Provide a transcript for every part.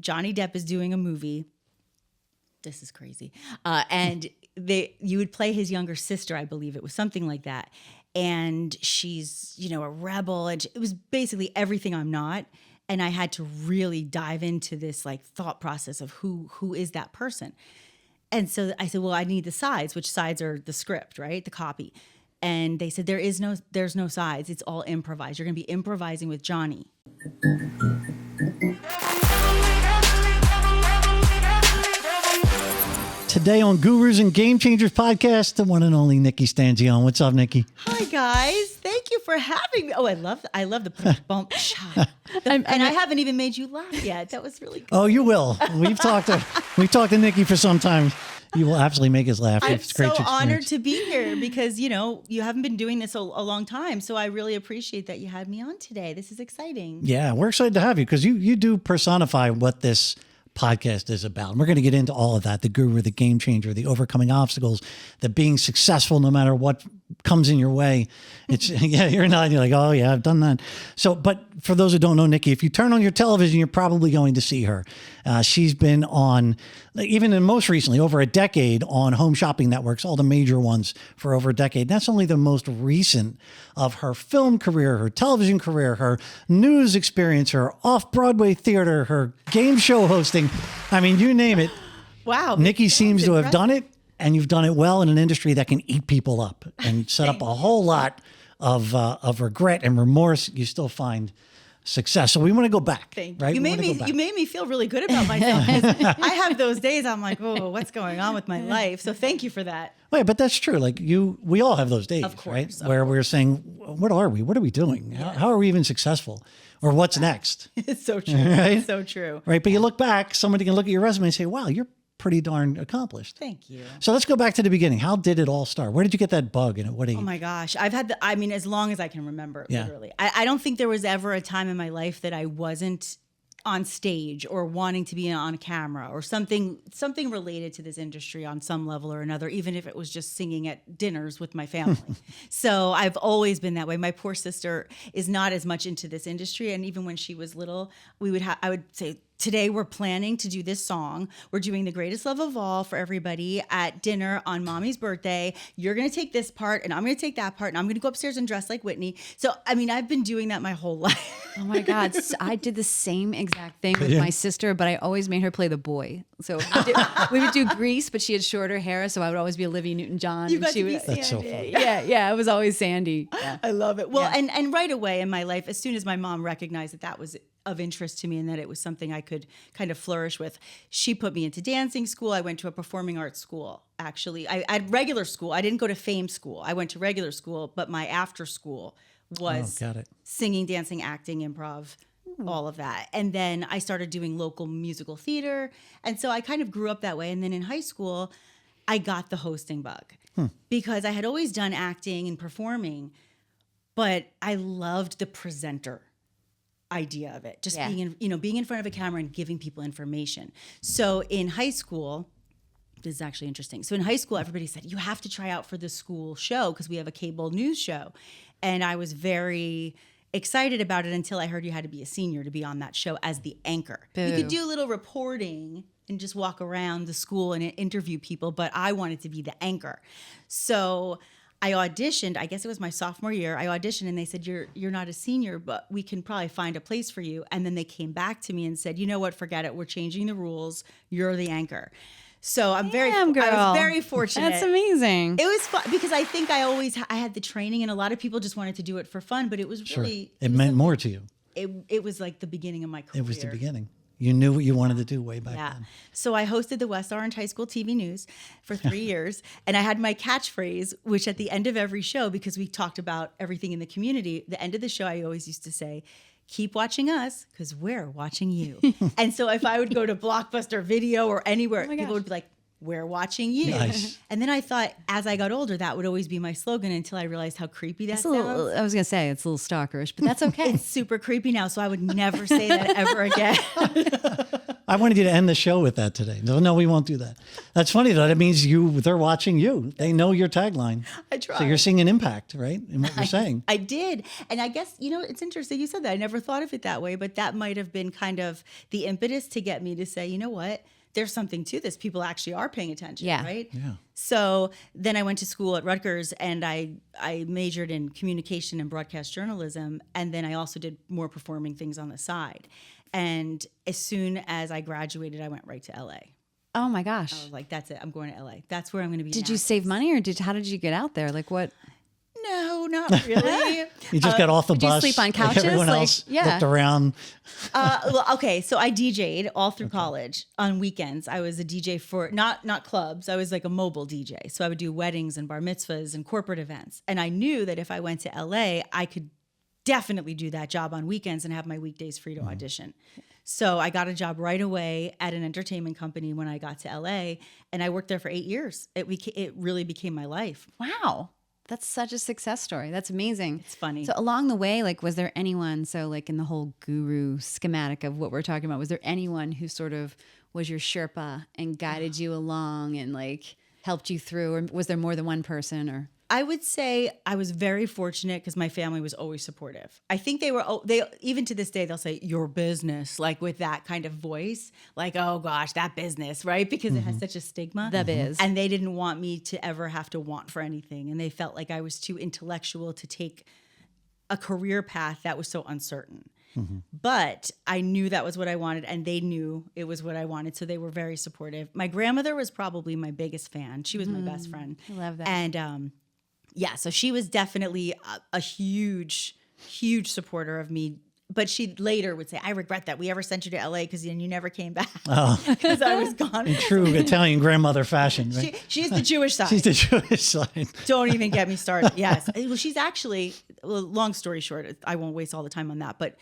Johnny Depp is doing a movie. This is crazy. And you would play his younger sister, I believe it was something like that. And she's, a rebel. And it was basically everything I'm not. And I had to really dive into this like thought process of who is that person. And so I said, well, I need the sides, which sides are the script, right? The copy. And they said, there's no sides. It's all improvised. You're going to be improvising with Johnny. Today on Gurus and Game Changers podcast, the one and only Nikki Stanzione. What's up, Nikki? Hi, guys. Thank you for having me. Oh, I love the punch bump shot. And I haven't even made you laugh yet. That was really good. Oh, you will. We've talked to Nikki for some time. You will absolutely make us laugh. I'm so honored to be here because, you haven't been doing this a long time. So I really appreciate that you had me on today. This is exciting. Yeah, we're excited to have you because you do personify what this podcast is about. And we're going to get into all of that, the guru, the game changer, the overcoming obstacles, the being successful no matter what comes in your way. It's you're like, oh yeah, I've done that. So, but for those who don't know Nikki, if you turn on your television, you're probably going to see her. She's been on, even in most recently, over a decade on home shopping networks, all the major ones for over a decade. That's only the most recent of her film career, her television career, her news experience, her off-Broadway theater, her game show hosting. I mean, you name it. Wow. Nikki seems to have done it, and you've done it well in an industry that can eat people up and set up a whole lot of regret and remorse. You still find success. So we want to go back. Thank you. Right? You made me feel really good about myself. I have those days I'm like, oh, what's going on with my life? So thank you for that. Wait, but that's true. Like we all have those days, of course, right? Where we're saying, what are we? What are we doing? Yes. How are we even successful? Or what's next? It's so true. Right? It's so true. Right. But you look back, somebody can look at your resume and say, wow, you're pretty darn accomplished. Thank you. So let's go back to the beginning. How did it all start? Where did you get that bug? And what? Oh my gosh. I've had as long as I can remember, Yeah. literally. I don't think there was ever a time in my life that I wasn't on stage or wanting to be on a camera or something related to this industry on some level or another, even if it was just singing at dinners with my family. So I've always been that way. My poor sister is not as much into this industry. And even when she was little, I would say, today we're planning to do this song. We're doing The Greatest Love of All for everybody at dinner on Mommy's birthday. You're going to take this part and I'm going to take that part and I'm going to go upstairs and dress like Whitney. So, I've been doing that my whole life. Oh my God. I did the same exact thing with my sister, but I always made her play the boy. So we would do Grease, but she had shorter hair. So I would always be Olivia Newton-John. You got to be That's so Sandy. funny. Yeah. It was always Sandy. Yeah. I love it. Well, and right away in my life, as soon as my mom recognized that was of interest to me and that it was something I could kind of flourish with, she put me into dancing school. I went to a performing arts school, actually. I had regular school. I didn't go to fame school. I went to regular school, but my after school was singing, dancing, acting, improv, all of that. And then I started doing local musical theater. And so I kind of grew up that way. And then in high school, I got the hosting bug because I had always done acting and performing, but I loved the presenter idea of it, just being in front of a camera and giving people information. So in high school, this is actually interesting. So in high school, everybody said, you have to try out for the school show because we have a cable news show. And I was very excited about it until I heard you had to be a senior to be on that show as the anchor. Boo. You could do a little reporting and just walk around the school and interview people, but I wanted to be the anchor. So I auditioned, I guess it was my sophomore year. I auditioned and they said, you're not a senior, but we can probably find a place for you. And then they came back to me and said, you know what, forget it. We're changing the rules. You're the anchor. So I was very fortunate. That's amazing. It was fun because I think I had the training and a lot of people just wanted to do it for fun, but it was really. It meant more to you. It was like the beginning of my career. It was the beginning. You knew what you wanted to do way back then. So I hosted the West Orange High School TV News for 3 years. And I had my catchphrase, which at the end of every show, because we talked about everything in the community, the end of the show, I always used to say, keep watching us because we're watching you. And so if I would go to Blockbuster Video or anywhere, people would be like, we're watching you. Nice. And then I thought, as I got older, that would always be my slogan until I realized how creepy that sounds. I was going to say, it's a little stalkerish, but that's okay. It's super creepy now, so I would never say that ever again. I wanted you to end the show with that today. No, we won't do that. That's funny though. That means they're watching you. They know your tagline. I try. So you're seeing an impact, right? In what you're saying. I did. And I guess, it's interesting you said that. I never thought of it that way, but that might have been kind of the impetus to get me to say, you know what? There's something to this. People actually are paying attention, right? Yeah. So then I went to school at Rutgers and I majored in communication and broadcast journalism. And then I also did more performing things on the side. And as soon as I graduated, I went right to LA. Oh my gosh. I was like, that's it. I'm going to LA. That's where I'm going to be. Did you save money or how did you get out there? Like what? No, not really. You just got off the did you bus. sleep on like couches? everyone Like, else yeah. looked around. Well, okay. So I DJ'd all through college on weekends. I was a DJ for not clubs. I was like a mobile DJ. So I would do weddings and bar mitzvahs and corporate events. And I knew that if I went to LA, I could definitely do that job on weekends and have my weekdays free to audition. So I got a job right away at an entertainment company when I got to LA, and I worked there for 8 years. It really became my life. Wow. That's such a success story. That's amazing. It's funny. So along the way, like, was there anyone, so like in the whole guru schematic of what we're talking about, was there anyone who sort of was your Sherpa and guided you along and like helped you through? Or was there more than one person or? I would say I was very fortunate because my family was always supportive. I think they even to this day, they'll say your business, like with that kind of voice, like, oh gosh, that business, right? Because it has such a stigma. The biz. And they didn't want me to ever have to want for anything. And they felt like I was too intellectual to take a career path that was so uncertain. But I knew that was what I wanted, and they knew it was what I wanted, so they were very supportive. My grandmother was probably my biggest fan. She was my best friend. I love that. And yeah, so she was definitely a huge, huge supporter of me. But she later would say, I regret that we ever sent you to LA because then you never came back because I was gone. In true Italian grandmother fashion, right? She's the Jewish side. She's the Jewish side. Don't even get me started. Yes. Well, she's actually, long story short, I won't waste all the time on that, but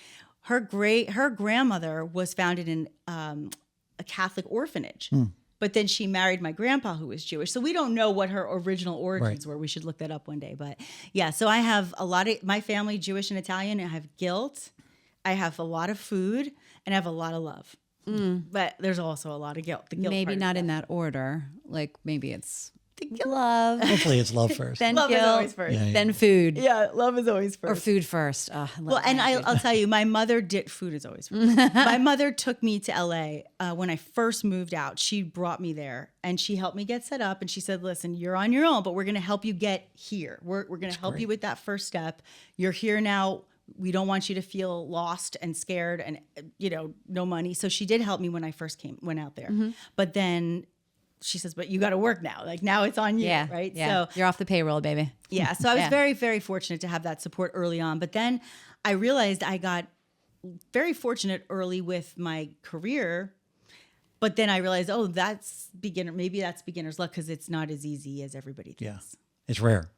her grandmother was founded in a Catholic orphanage. But then she married my grandpa, who was Jewish. So we don't know what her original origins were. We should look that up one day. But yeah, so I have a lot of my family, Jewish and Italian. I have guilt. I have a lot of food, and I have a lot of love. But there's also a lot of guilt. The guilt Maybe part not of in that order. Like maybe it's love, Hopefully it's love first. then Love is guilt, always first. Yeah, yeah. then food, Yeah, love is always first. or food first. I love Well, and that. I'll tell you, my mother did. Food is always first. My mother took me to LA when I first moved out. She brought me there and she helped me get set up. And she said, "Listen, you're on your own, but we're going to help you get here. We're going to help you with that first step. You're here now. We don't want you to feel lost and scared and no money." So she did help me when I first went out there. But then she says, "But you got to work now. Like now it's on you, yeah, right?" Yeah. So You're off the payroll, baby. yeah. So I was Yeah. very, very fortunate to have that support early on. But then I realized I got very fortunate early with my career. But then I realized, maybe that's beginner's luck because it's not as easy as everybody Yeah. thinks. It's rare.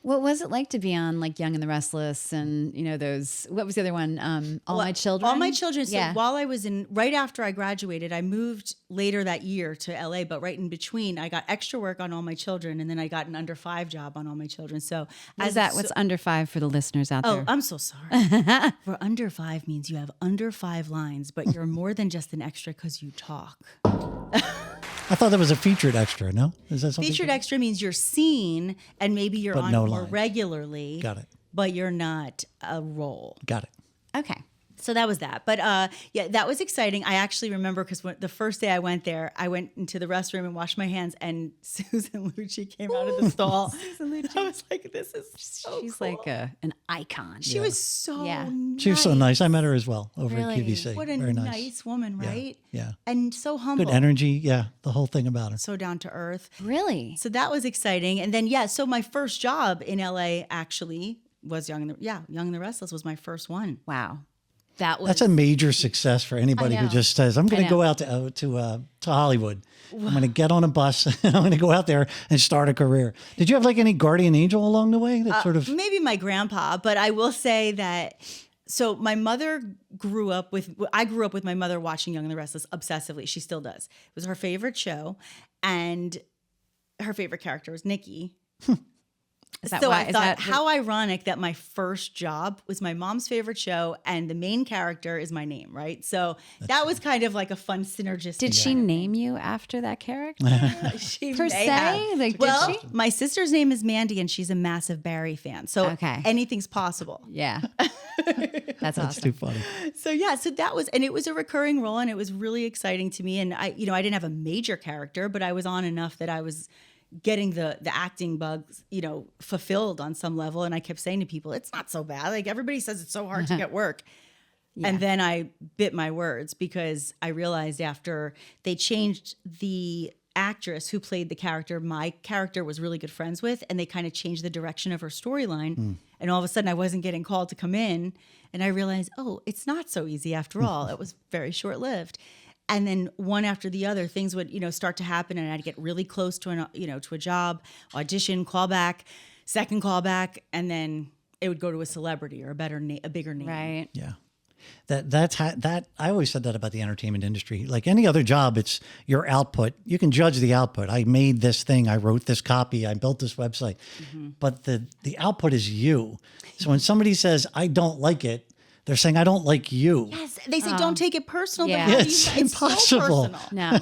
What was it like to be on like Young and the Restless and those? What was the other one? All My Children. All My Children. So Yeah. while I was right after I graduated, I moved later that year to LA, but right in between, I got extra work on All My Children, and then I got an under 5 job on All My Children. So What's under 5 for the listeners out Oh, there? I'm so sorry. For under 5 means you have under 5 lines, but you're more than just an extra because you talk. I thought that was a featured extra. No, is that something? Featured extra means you're seen and maybe you're But on no more lines. regularly. Got it. But you're not a role. Got it. Okay. So that was that. But yeah, that was exciting. I actually remember because the first day I went there, I went into the restroom and washed my hands, and Susan Lucci came out of the stall. Susan Lucci. I was like, this is so She's cool. like an icon. She was so Yeah. nice. She was so nice. I met her as well over Really? at QVC. What a Very nice woman, right? Yeah. And so humble. Good energy. Yeah. The whole thing about her. So down to earth. Really? So that was exciting. And then, so my first job in LA actually was Young and the Restless was my first one. Wow. That was That's a major success for anybody I who know. just says, "I'm going to know. go out to Hollywood. I'm going to get on a bus. And I'm going to go out there and start a career." Did you have like any guardian angel along the way that sort of? maybe my grandpa, but I will say that. So my mother I grew up with my mother watching Young and the Restless obsessively. She still does. It was her favorite show, and her favorite character was Nikki. So I thought, how ironic that my first job was my mom's favorite show and the main character is my name, right? So that was kind of like a fun synergistic. Did she name you after that character? She Per may se? have. Like, Well, did she? my sister's name is Mandy and she's a massive Barry fan. So anything's possible. Yeah. That's awesome. too funny. So yeah, so that was, and it was a recurring role and it was really exciting to me. And I didn't have a major character, but I was on enough that I was getting the acting bugs, fulfilled on some level. And I kept saying to people, it's not so bad. Like everybody says it's so hard to get work. Yeah. And then I bit my words because I realized after they changed the actress who played the character my character was really good friends with, and they kind of changed the direction of her storyline. And all of a sudden I wasn't getting called to come in, and I realized, oh, it's not so easy after all. It was very short-lived. And then one after the other, things would, start to happen, and I'd get really close to to a job, audition, callback, second callback, and then it would go to a celebrity or a bigger name. Right. Yeah. That I always said that about the entertainment industry. Like any other job, it's your output. You can judge the output. I made this thing. I wrote this copy. I built this website. But the output is you. So when somebody says, I don't like it, they're saying, I don't like you. Yes. They say, don't take it personal. Yeah. But It's impossible. So personal. No.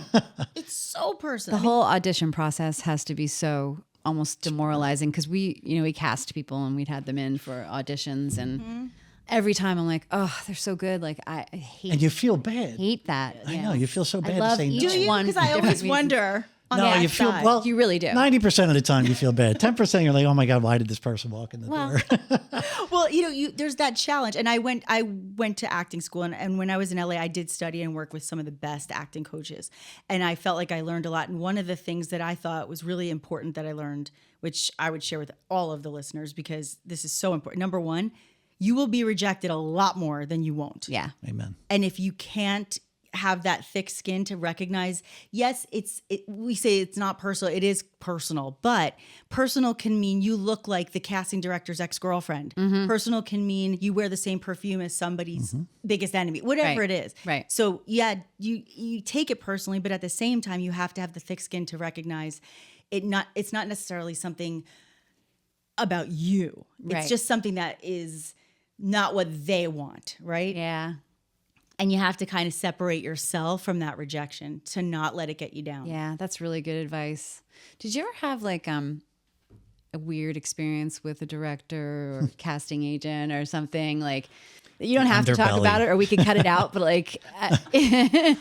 It's so personal. The whole audition process has to be so almost demoralizing because we cast people and we'd had them in for auditions and every time I'm like, oh, they're so good. Like I hate And you feel bad. hate that. I know. You feel so bad I love saying each no. Do you? one Because for I different always reasons. wonder on No, the you feel outside. well. You really do. 90% of the time you feel bad. 10% you're like, oh my God, why did this person walk in the door? Well, there's that challenge. And I went to acting school, and when I was in LA, I did study and work with some of the best acting coaches. And I felt like I learned a lot. And one of the things that I thought was really important that I learned, which I would share with all of the listeners because this is so important. Number one, you will be rejected a lot more than you won't. Yeah. Amen. And if you can't have that thick skin to recognize, yes, we say it's not personal, it is personal, but personal can mean you look like the casting director's ex-girlfriend. Personal can mean you wear the same perfume as somebody's biggest enemy, whatever Right. it is. Right. So yeah, you take it personally, but at the same time, you have to have the thick skin to recognize it's not necessarily something about you. It's Right. just something that is not what they want, right? Yeah. And you have to kind of separate yourself from that rejection to not let it get you down. Yeah, that's really good advice. Did you ever have like a weird experience with a director or casting agent or something? Like you don't have to talk Underbelly. about it or we could cut it out, but like I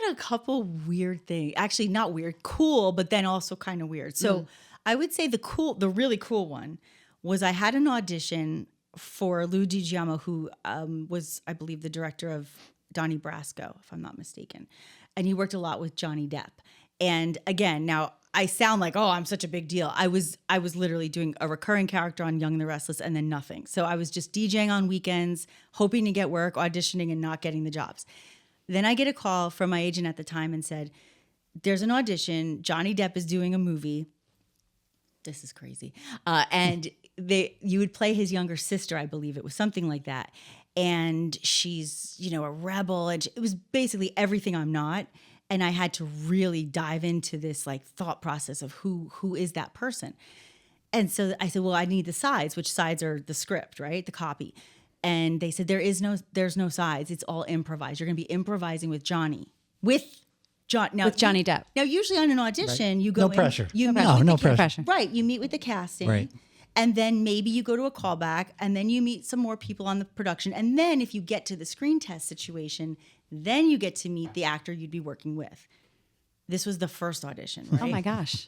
had a couple weird things. Actually, not weird, cool, but then also kind of weird. So I would say the really cool one was I had an audition for Lou DiGiamo, who was, I believe, the director of Donnie Brasco, if I'm not mistaken. And he worked a lot with Johnny Depp. And again, now I sound like, oh, I'm such a big deal. I was literally doing a recurring character on Young and the Restless and then nothing. So I was just DJing on weekends, hoping to get work, auditioning and not getting the jobs. Then I get a call from my agent at the time and said, there's an audition. Johnny Depp is doing a movie. This is crazy. And you would play his younger sister, I believe. It was something like that. And she's, a rebel. And it was basically everything I'm not. And I had to really dive into this like thought process of who is that person. And so I said, well, I need the sides, which sides are the script, right? The copy. And they said, there's no sides. It's all improvised. You're going to be improvising with Johnny. With Johnny Depp. Now, usually on an audition, you go No in, pressure. You meet No, with no the pressure. Right. You meet with the casting. Right. And then maybe you go to a callback and then you meet some more people on the production. And then if you get to the screen test situation, then you get to meet the actor you'd be working with. This was the first audition, right? Oh my gosh.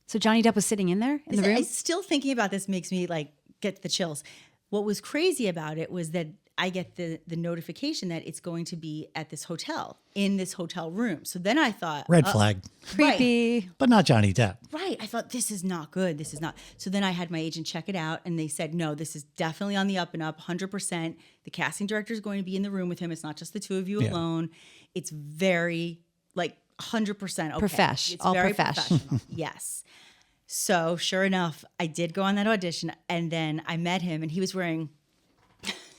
So Johnny Depp was sitting in there in the room? Still thinking about this makes me like get the chills. What was crazy about it was that I get the notification that it's going to be at this hotel, in this hotel room. So then I thought, Red flag. Creepy. But not Johnny Depp. Right. I thought, this is not good. This is not. So then I had my agent check it out and they said, no, this is definitely on the up and up, 100%. The casting director is going to be in the room with him. It's not just the two of you alone. It's very, like, 100% okay. It's All very professional. professional. Yes. So sure enough, I did go on that audition and then I met him and he was wearing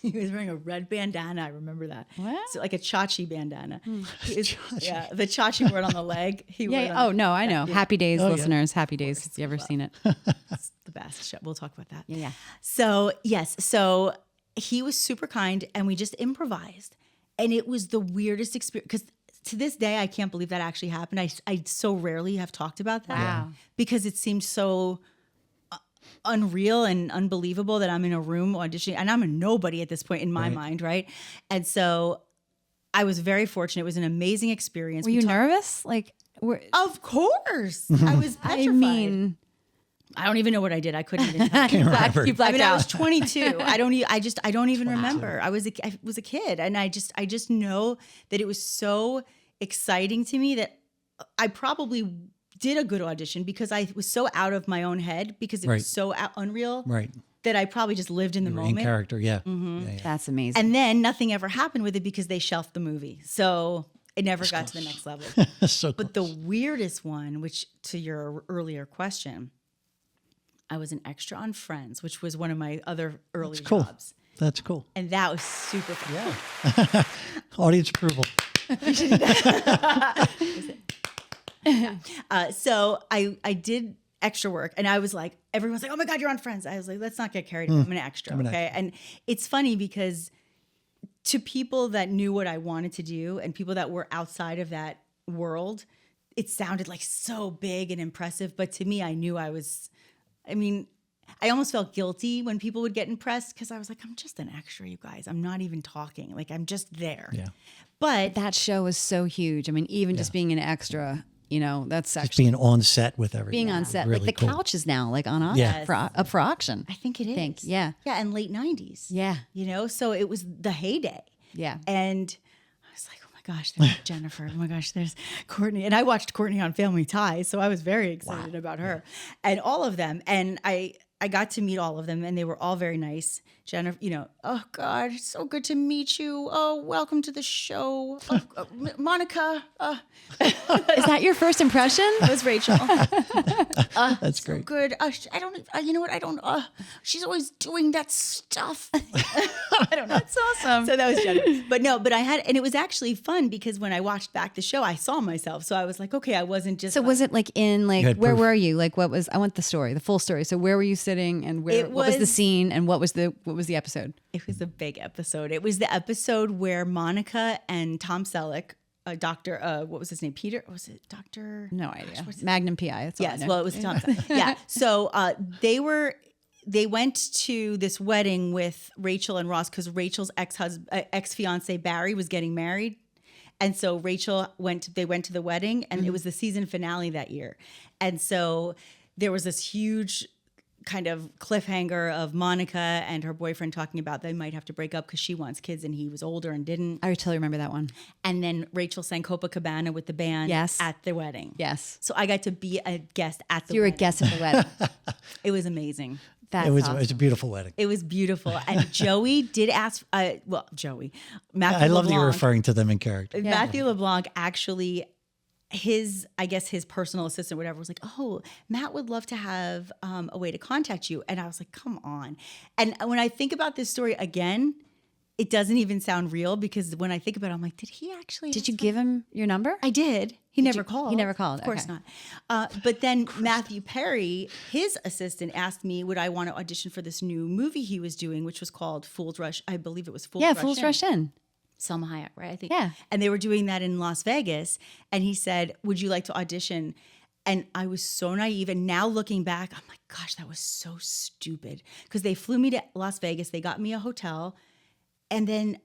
a red bandana. I remember that. What? So like a Chachi bandana. Yeah, the Chachi word on the leg. He wore it on Oh, no, I know. Happy Days, Oh, yeah. listeners. Happy Days. You ever seen it? It's the fast. We'll talk about that. Yeah. So yes, so he was super kind, and we just improvised, and it was the weirdest experience because to this day I can't believe that actually happened. I so rarely have talked about that Wow. because it seemed so unreal and unbelievable that I'm in a room auditioning, and I'm a nobody at this point in my mind, right? And so I was very fortunate. It was an amazing experience. Were you nervous? Like, Of course, I was petrified. I mean, I don't even know what I did. I couldn't even tell. you blacked I mean, I out. was 22. I don't even remember. I was a kid, and I just know that it was so exciting to me that I probably did a good audition because I was so out of my own head because it was so unreal that I probably just lived in the moment. In character, yeah. That's amazing. And then nothing ever happened with it because they shelved the movie, so it never got to the next level. But the weirdest one, which to your earlier question, I was an extra on Friends, which was one of my other early jobs. That's cool. And that was super fun. Yeah. Audience approval. So I did extra work, and I was like, everyone's like, oh my God, you're on Friends. I was like, let's not get carried away. I'm an extra, okay? And it's funny because to people that knew what I wanted to do and people that were outside of that world, it sounded like so big and impressive. But to me, I knew I almost felt guilty when people would get impressed because I was like, I'm just an extra, you guys. I'm not even talking. Like, I'm just there. Yeah. But that show was so huge. I mean, even just being an extra, that's Just actually being on set with everything. being on set. Really like the cool. couch is now like on auction, up for auction. I think it is. Yeah. Yeah, in late 90s. Yeah. So it was the heyday. Yeah. And I was like, oh my gosh, there's Jennifer. Oh my gosh, there's Courtney. And I watched Courtney on Family Ties, so I was very excited about her and all of them. And I got to meet all of them, and they were all very nice. Jennifer, oh God, it's so good to meet you. Oh, welcome to the show. Monica. Is that your first impression? That was Rachel. That's great. So good. I don't, you know what? I don't, she's always doing that stuff. I don't know. That's awesome. So that was Jennifer. But I had, and it was actually fun because when I watched back the show, I saw myself. So I was like, okay, I wasn't just. So was it like in had where proof. were you? Like what was, I want the story, the full story. So where were you sitting and what was the scene and what was the episode? It was a big episode. It was the episode where Monica and Tom Selleck, Dr. What was his name? Peter? Was it Dr.? No idea. Magnum PI. That's all I know. Well, it was Tom Selleck. Yeah. So they went to this wedding with Rachel and Ross because Rachel's ex-fiance Barry was getting married. And so they went to the wedding, and it was the season finale that year. And so there was this huge kind of cliffhanger of Monica and her boyfriend talking about they might have to break up because she wants kids and he was older and didn't. I totally remember that one. And then Rachel sang Copacabana with the band at the wedding. Yes. So I got to be a guest at the You were a wedding. guest at the wedding. It was amazing. That's It was awesome. a beautiful wedding. It was beautiful. And Joey did ask, Joey, Matthew I love that you're LeBlanc. referring to them in character. Matthew LeBlanc actually, his personal assistant, whatever, was like, oh, Matt would love to have a way to contact you. And I was like, come on. And when I think about this story again, it doesn't even sound real because when I think about it, I'm like, did he actually? Did you give him your number? I did. He never called. He never called. Of course Okay. not. But then Matthew Perry, his assistant, asked me, would I want to audition for this new movie he was doing, which was called Fools Rush. I believe it was Fools Rush Fools In. Rush In. Selma Hayek, right? I think. Yeah. And they were doing that in Las Vegas. And he said, would you like to audition? And I was so naive. And now looking back, I'm like, gosh, that was so stupid. Because they flew me to Las Vegas. They got me a hotel. And then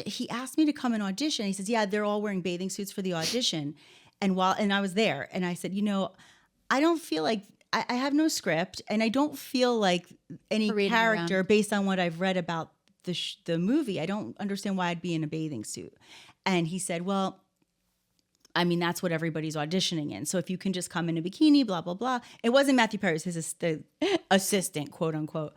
he asked me to come and audition. He says, yeah, they're all wearing bathing suits for the audition. And I was there. And I said, I don't feel like, I have no script. And I don't feel like any Parading character around. based on what I've read about the movie. I don't understand why I'd be in a bathing suit. And he said, well, I mean, that's what everybody's auditioning in. So if you can just come in a bikini, blah, blah, blah. It wasn't Matthew Perry, it was the assistant, quote unquote.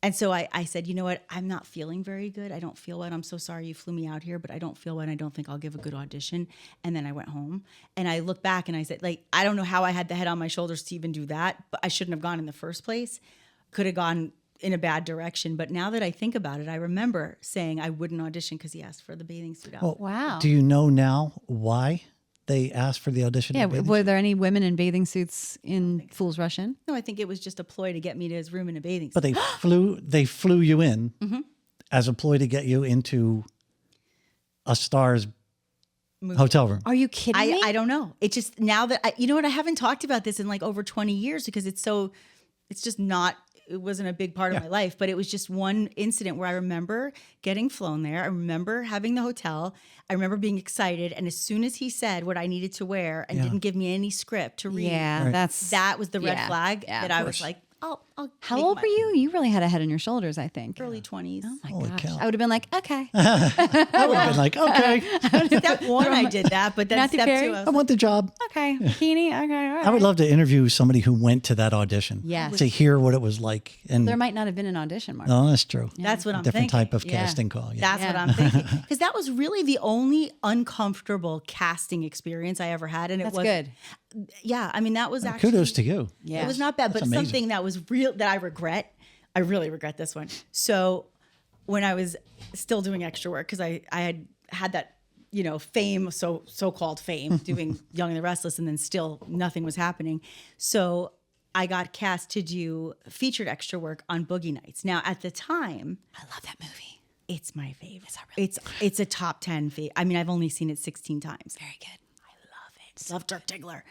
And so I said, you know what? I'm not feeling very good. I don't feel well. I'm so sorry you flew me out here, but I don't feel well. And I don't think I'll give a good audition. And then I went home and I looked back and I said, like, I don't know how I had the head on my shoulders to even do that, but I shouldn't have gone in the first place. Could have gone in a bad direction. But now that I think about it, I remember saying I wouldn't audition because he asked for the bathing suit out. Well, Wow. Do you know now why they asked for the audition? Yeah. in bathing Were suit? there any women in bathing suits in Fools Rush In? No, I think it was just a ploy to get me to his room in a bathing suit. But they flew you in as a ploy to get you into a star's hotel room. Are you kidding me? I don't know. It just now that you know what, I haven't talked about this in like over 20 years because it's just not. It wasn't a big part of my life, but it was just one incident where I remember getting flown there. I remember having the hotel. I remember being excited, and as soon as he said what I needed to wear and didn't give me any script to read, Yeah, that was the red yeah, flag yeah, that of I was course. like, I'll How make old my were you? You really had a head on your shoulders, I think. early 20s. Oh my Holy gosh. cow. I would have been like, okay. I would have been like, okay, Step one, I did that, but then Matthew step Perry? two, I was I want the job. Okay. Bikini. Okay. All right. I would love to interview somebody who went to that audition. Yes. To hear what it was like. And There might not have been an audition, Mark. no, that's true. That's what I'm Different thinking. type of Yeah. casting call. Yeah. That's what I'm thinking. Because that was really the only uncomfortable casting experience I ever had. And That's it was good. Yeah. I mean, that was actually Kudos to you. Yeah. It was not bad, That's but amazing. something that was real that I regret. I really regret this one. So when I was still doing extra work, because I had that, fame, so-called fame, doing Young and the Restless, and then still nothing was happening. So I got cast to do featured extra work on Boogie Nights. Now, at the time, I love that movie. it's my favorite. It's a top 10 favorite. I mean, I've only seen it 16 times. Very good. I love it. Love Dirk Diggler.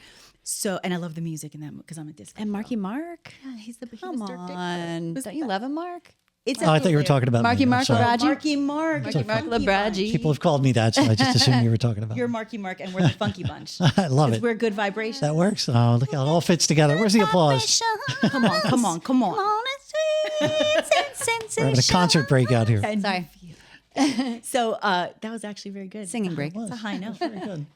So, and I love the music in that because I'm a disco. And Marky Mark. Yeah, he Come was Dirk Diggler. on. Don't you love him, Mark? It's Oh, I thought you were talking about Marky me. I'm Mark sorry. Raji? Marky Mark. Marky Mark Funky Labraji. People have called me that, so I just assumed you were talking about You're me. Marky Mark, and we're the Funky Bunch. I love it. We're good vibrations. That works. Oh, look how it all fits together. Where's the applause? Come on. Come on, We're having a concert break out here. Sorry. So that was actually very good. Singing break. It's a high note. Very good.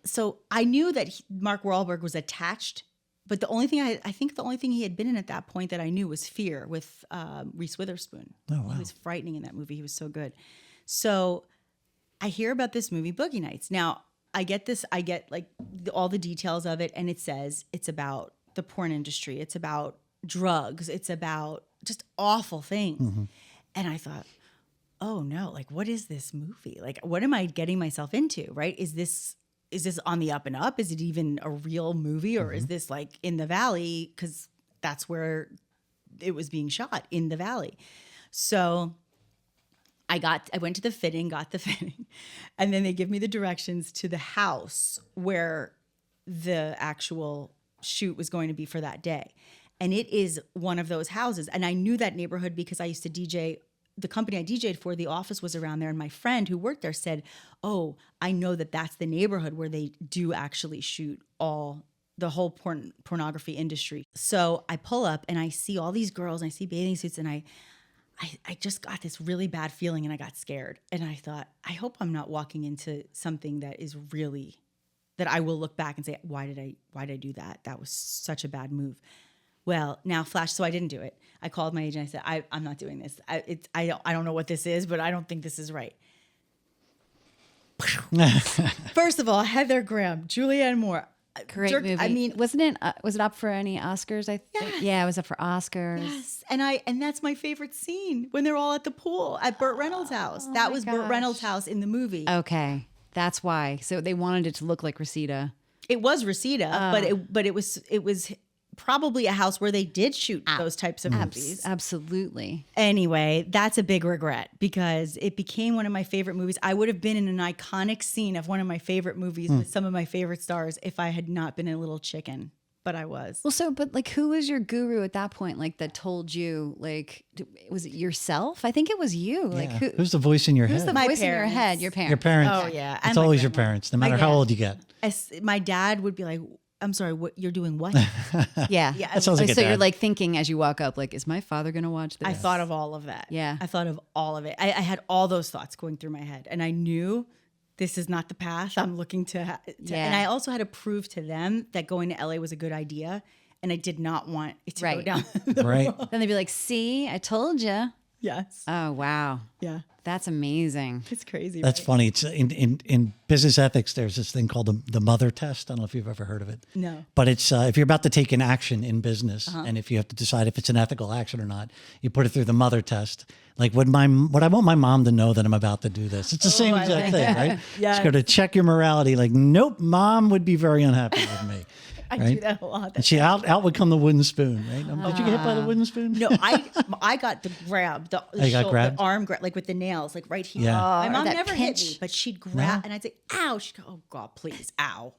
So I knew that Mark Wahlberg was attached, but the only thing I think the only thing he had been in at that point that I knew was Fear with Reese Witherspoon. Oh, wow. He was frightening in that movie. He was so good. So I hear about this movie, Boogie Nights. Now I get like all the details of it, and it says it's about the porn industry. It's about drugs. It's about just awful things. Mm-hmm. And I thought, oh no, like what is this movie? Like what am I getting myself into, right? Is this on the up and up? Is it even a real movie, or is this like in the Valley? Because that's where it was being shot, in the Valley. So I went to the fitting, got the fitting, and then they give me the directions to the house where the actual shoot was going to be for that day. And it is one of those houses. And I knew that neighborhood because I used to DJ. The company I DJ'd for, the office was around there. And my friend who worked there said, oh, I know that that's the neighborhood where they do actually shoot the whole pornography industry. So I pull up and I see all these girls and I see bathing suits, and I just got this really bad feeling, and I got scared. And I thought, I hope I'm not walking into something that is really, that I will look back and say, why did I do that? That was such a bad move. Well, now flash. So I didn't do it. I called my agent. I said, I'm not doing this. I don't know what this is, but I don't think this is right. First of all, Heather Graham, Julianne Moore. Great movie. I mean, wasn't it? Was it up for any Oscars? I think. Yes. Yeah, it was up for Oscars. yes. And that's my favorite scene when they're all at the pool at Burt Reynolds' house. That my was Burt gosh. Reynolds' house in the movie. Okay, that's why. So they wanted it to look like Reseda. It was Reseda, but it was probably a house where they did shoot those types of movies. Absolutely. Anyway, that's a big regret because it became one of my favorite movies. I would have been in an iconic scene of one of my favorite movies with some of my favorite stars if I had not been a little chicken, but I was. Well, but like, who was your guru at that point? Like, that told you, like, was it yourself? I think it was you. Like, Yeah. Who's the voice in your who's head? the My voice in your parents. head? Your parents. Your parents. Oh, yeah. It's And my always your grandma. parents, no My matter how dad. old you get. My dad would be like, I'm sorry, what you're doing what? Yeah. Yeah, That sounds like a So you're dad. like thinking as you walk up, like, is my father going to watch this? I thought of all of that. Yeah. I thought of all of it. I had all those thoughts going through my head, and I knew this is not the path I'm looking to. Yeah. And I also had to prove to them that going to LA was a good idea, and I did not want it to go Right. down. Right. Then they'd be like, see, I told you. Yes. Oh, wow. Yeah. That's amazing. It's crazy. That's right? funny. It's in business ethics, there's this thing called the mother test. I don't know if you've ever heard of it. No. But it's if you're about to take an action in business, and if you have to decide if it's an ethical action or not, you put it through the mother test. Like, would I want my mom to know that I'm about to do this? It's the same I exact like thing, that. right? Yes. It's going to check your morality. Like, nope, mom would be very unhappy with me. I right? do that a lot. And she out would come the wooden spoon, right? Did you get hit by the wooden spoon? No, I got the grab, the, you got grabbed? the arm grab, like with the nails, like right here. Yeah. My Or mom that never pinch. hit me, but she'd grab, and I'd say, "Ow!" She'd go, "Oh God, please, ow!"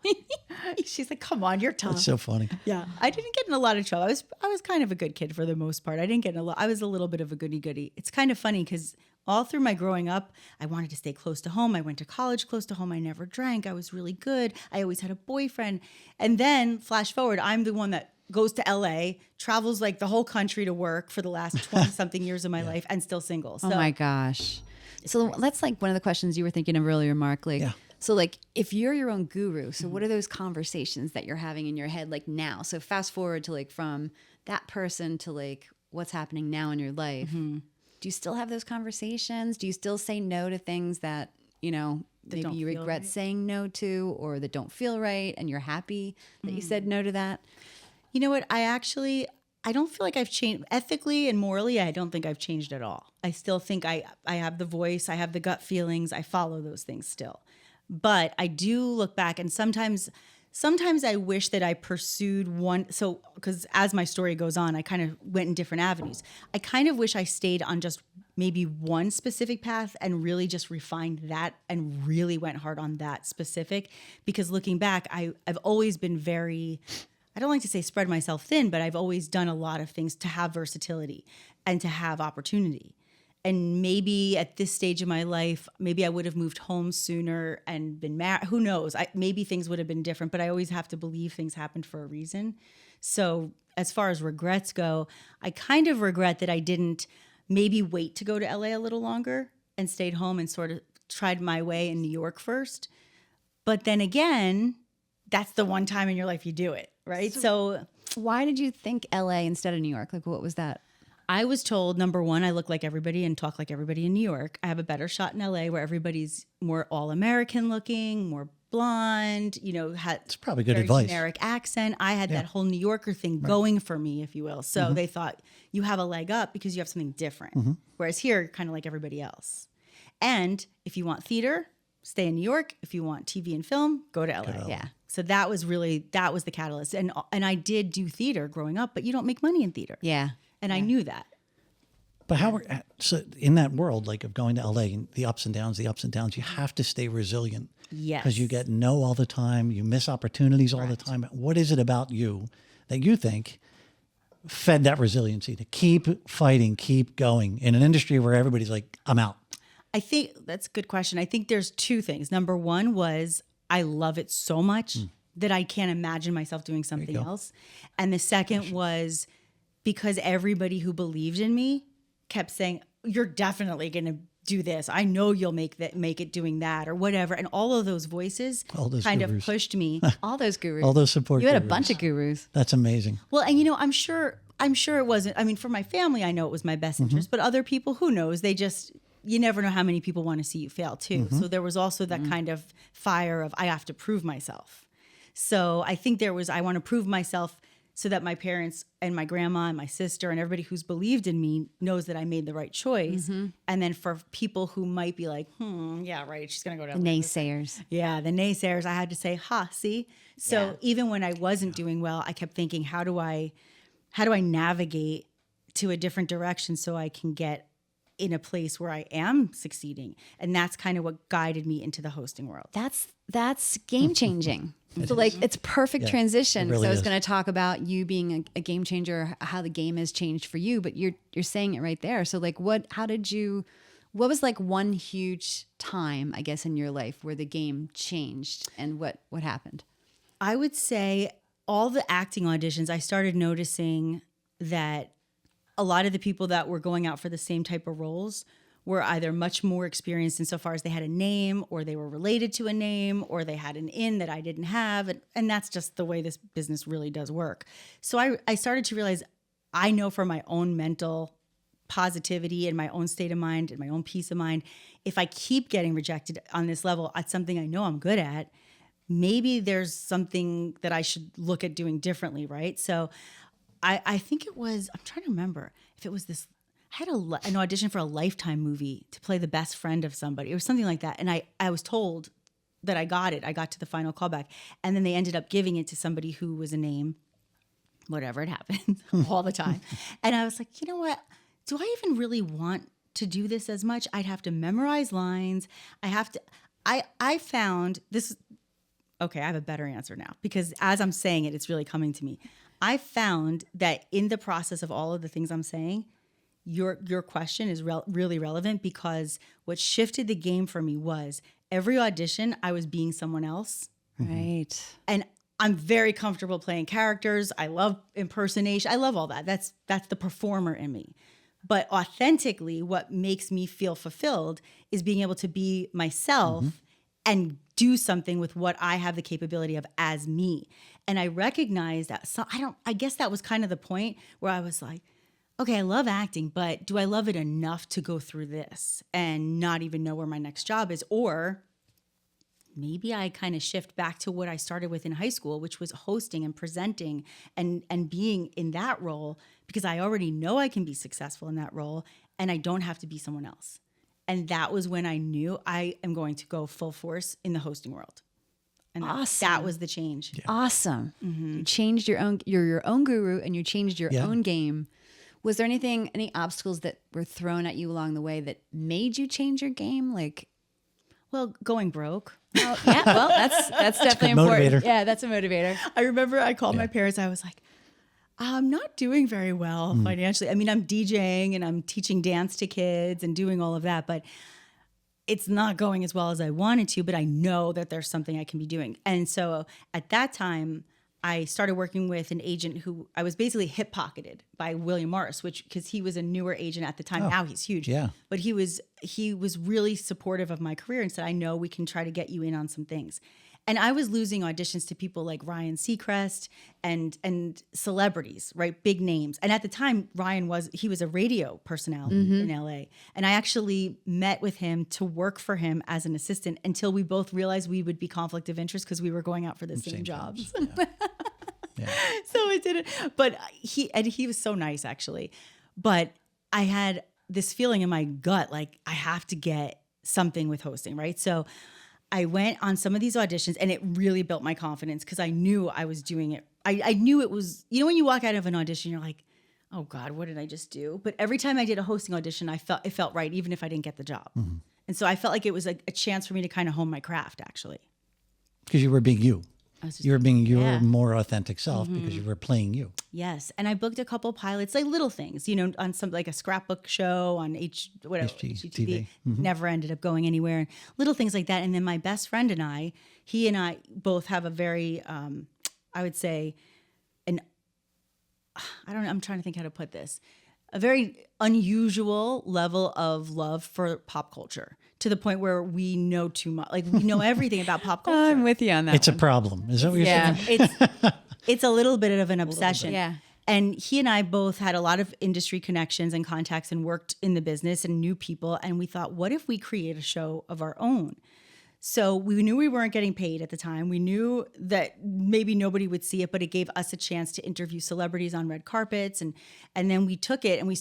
She's like, "Come on, you're tough." That's so funny. Yeah, I didn't get in a lot of trouble. I was kind of a good kid for the most part. I didn't get in a lot. I was a little bit of a goody goody. It's kind of funny because all through my growing up, I wanted to stay close to home. I went to college close to home. I never drank. I was really good. I always had a boyfriend. And then flash forward, I'm the one that goes to LA, travels like the whole country to work for the last 20 something years of my life, and still single. So Oh my gosh. So that's like one of the questions you were thinking of earlier, Mark. Like, Yeah. so like if you're your own guru, so what are those conversations that you're having in your head like now? So fast forward to like from that person to like what's happening now in your life. Do you still have those conversations? Do you still say no to things that, you know, maybe don't you feel regret right? saying no to or that don't feel right and you're happy that you said no to that? You know what? I don't feel like I've changed ethically and morally. I don't think I've changed at all. I still think I have the voice. I have the gut feelings. I follow those things still. But I do look back, and sometimes I wish that I pursued one. So, because as my story goes on, I kind of went in different avenues. I kind of wish I stayed on just maybe one specific path and really just refined that and really went hard on that specific. Because looking back, I've always been very, I don't like to say spread myself thin, but I've always done a lot of things to have versatility and to have opportunity. And maybe at this stage of my life, maybe I would have moved home sooner and been married. Who knows? Maybe things would have been different, but I always have to believe things happened for a reason. So as far as regrets go, I kind of regret that I didn't maybe wait to go to LA a little longer and stayed home and sort of tried my way in New York first. But then again, that's the one time in your life you do it, right? So Why did you think LA instead of New York? Like, what was that? I was told, number one, I look like everybody and talk like everybody in New York. I have a better shot in LA where everybody's more all-American looking, more blonde, you know, had It's probably good very advice. generic accent. I had that whole New Yorker thing going for me, if you will. So they thought you have a leg up because you have something different. Whereas here, kind of like everybody else. And if you want theater, stay in New York. If you want TV and film, go to LA. Yeah. So that was the catalyst. And I did do theater growing up, but you don't make money in theater. Yeah. And I knew that. But so in that world, like of going to LA and the ups and downs, you have to stay resilient. Yes. Because you get no all the time, you miss opportunities all the time. What is it about you that you think fed that resiliency to keep fighting, keep going in an industry where everybody's like, I'm out? I think that's a good question. I think there's two things. Number one was I love it so much that I can't imagine myself doing something else. And the second was because everybody who believed in me kept saying, you're definitely going to do this. I know you'll make it doing that or whatever. And all of those voices kind gurus. of pushed me. All those gurus. All those support You had a gurus. bunch of gurus. That's amazing. Well, and you know, I'm sure it wasn't, I mean, for my family, I know it was my best interest, but other people, who knows? You never know how many people want to see you fail too. So there was also that kind of fire of, I have to prove myself. So I think I want to prove myself so that my parents and my grandma and my sister and everybody who's believed in me knows that I made the right choice. And then for people who might be like, yeah, right, she's going to go to The naysayers. Yeah, the naysayers, I had to say, see? So even when I wasn't doing well, I kept thinking, how do I navigate to a different direction so I can get in a place where I am succeeding? And that's kind of what guided me into the hosting world. That's game changing. So like it's perfect transition. it really So I was is. going to talk about you being a game changer, how the game has changed for you, but you're saying it right there. So like what was like one huge time, I guess, in your life where the game changed and what happened? I would say all the acting auditions, I started noticing that a lot of the people that were going out for the same type of roles were either much more experienced insofar as they had a name or they were related to a name or they had an in that I didn't have. And that's just the way this business really does work. So I started to realize I know for my own mental positivity and my own state of mind and my own peace of mind, if I keep getting rejected on this level at something I know I'm good at, maybe there's something that I should look at doing differently, right? So I think it was, I'm trying to remember if it was this, I had an audition for a Lifetime movie to play the best friend of somebody. It was something like that. And I was told that I got it. I got to the final callback. And then they ended up giving it to somebody who was a name, whatever, it happens all the time. And I was like, you know what? Do I even really want to do this as much? I'd have to memorize lines. I found this, okay, I have a better answer now because as I'm saying it, it's really coming to me. I found that in the process of all of the things I'm saying, your question is really relevant because what shifted the game for me was every audition, I was being someone else. Right. And I'm very comfortable playing characters. I love impersonation. I love all that. That's the performer in me. But authentically, what makes me feel fulfilled is being able to be myself and do something with what I have the capability of as me. And I recognize that. So I guess that was kind of the point where I was like, okay, I love acting, but do I love it enough to go through this and not even know where my next job is? Or maybe I kind of shift back to what I started with in high school, which was hosting and presenting and being in that role because I already know I can be successful in that role and I don't have to be someone else. And that was when I knew I am going to go full force in the hosting world. And that was the change. Yeah. Awesome. You changed you're your own guru and you changed your own game. Was there any obstacles that were thrown at you along the way that made you change your game? Like, well, going broke. Oh, yeah, well, that's definitely important. Motivator. Yeah, that's a motivator. I remember I called my parents. I was like, I'm not doing very well financially. I mean, I'm DJing and I'm teaching dance to kids and doing all of that, but it's not going as well as I wanted to, but I know that there's something I can be doing. And so at that time, I started working with an agent who I was basically hip pocketed by William Morris, because he was a newer agent at the time. Now he's huge. Yeah. But he was really supportive of my career and said, I know we can try to get you in on some things. And I was losing auditions to people like Ryan Seacrest and celebrities, right? Big names. And at the time, he was a radio personality in LA. And I actually met with him to work for him as an assistant until we both realized we would be conflict of interest because we were going out for the same jobs. Yeah. So it didn't. But he was so nice, actually. But I had this feeling in my gut, like I have to get something with hosting, right? So I went on some of these auditions and it really built my confidence because I knew I was doing it. I knew it was, when you walk out of an audition, you're like, oh God, what did I just do? But every time I did a hosting audition, it felt right, even if I didn't get the job. And so I felt like it was a chance for me to kind of hone my craft, actually. Because you were being you. You were being your more authentic self because you were playing you. Yes. And I booked a couple pilots, like little things, on some, like a scrapbook show on HGTV. Never ended up going anywhere. And little things like that. And then my best friend and he and I both have a very, I would say, I'm trying to think how to put this, a very unusual level of love for pop culture to the point where we know too much. Like we know everything about pop culture. I'm with you on that. It's a problem. Is that what you're saying? It's a little bit of an obsession. Yeah. And he and I both had a lot of industry connections and contacts and worked in the business and knew people. And we thought, what if we create a show of our own? So we knew we weren't getting paid at the time. We knew that maybe nobody would see it, but it gave us a chance to interview celebrities on red carpets. And then we took it and we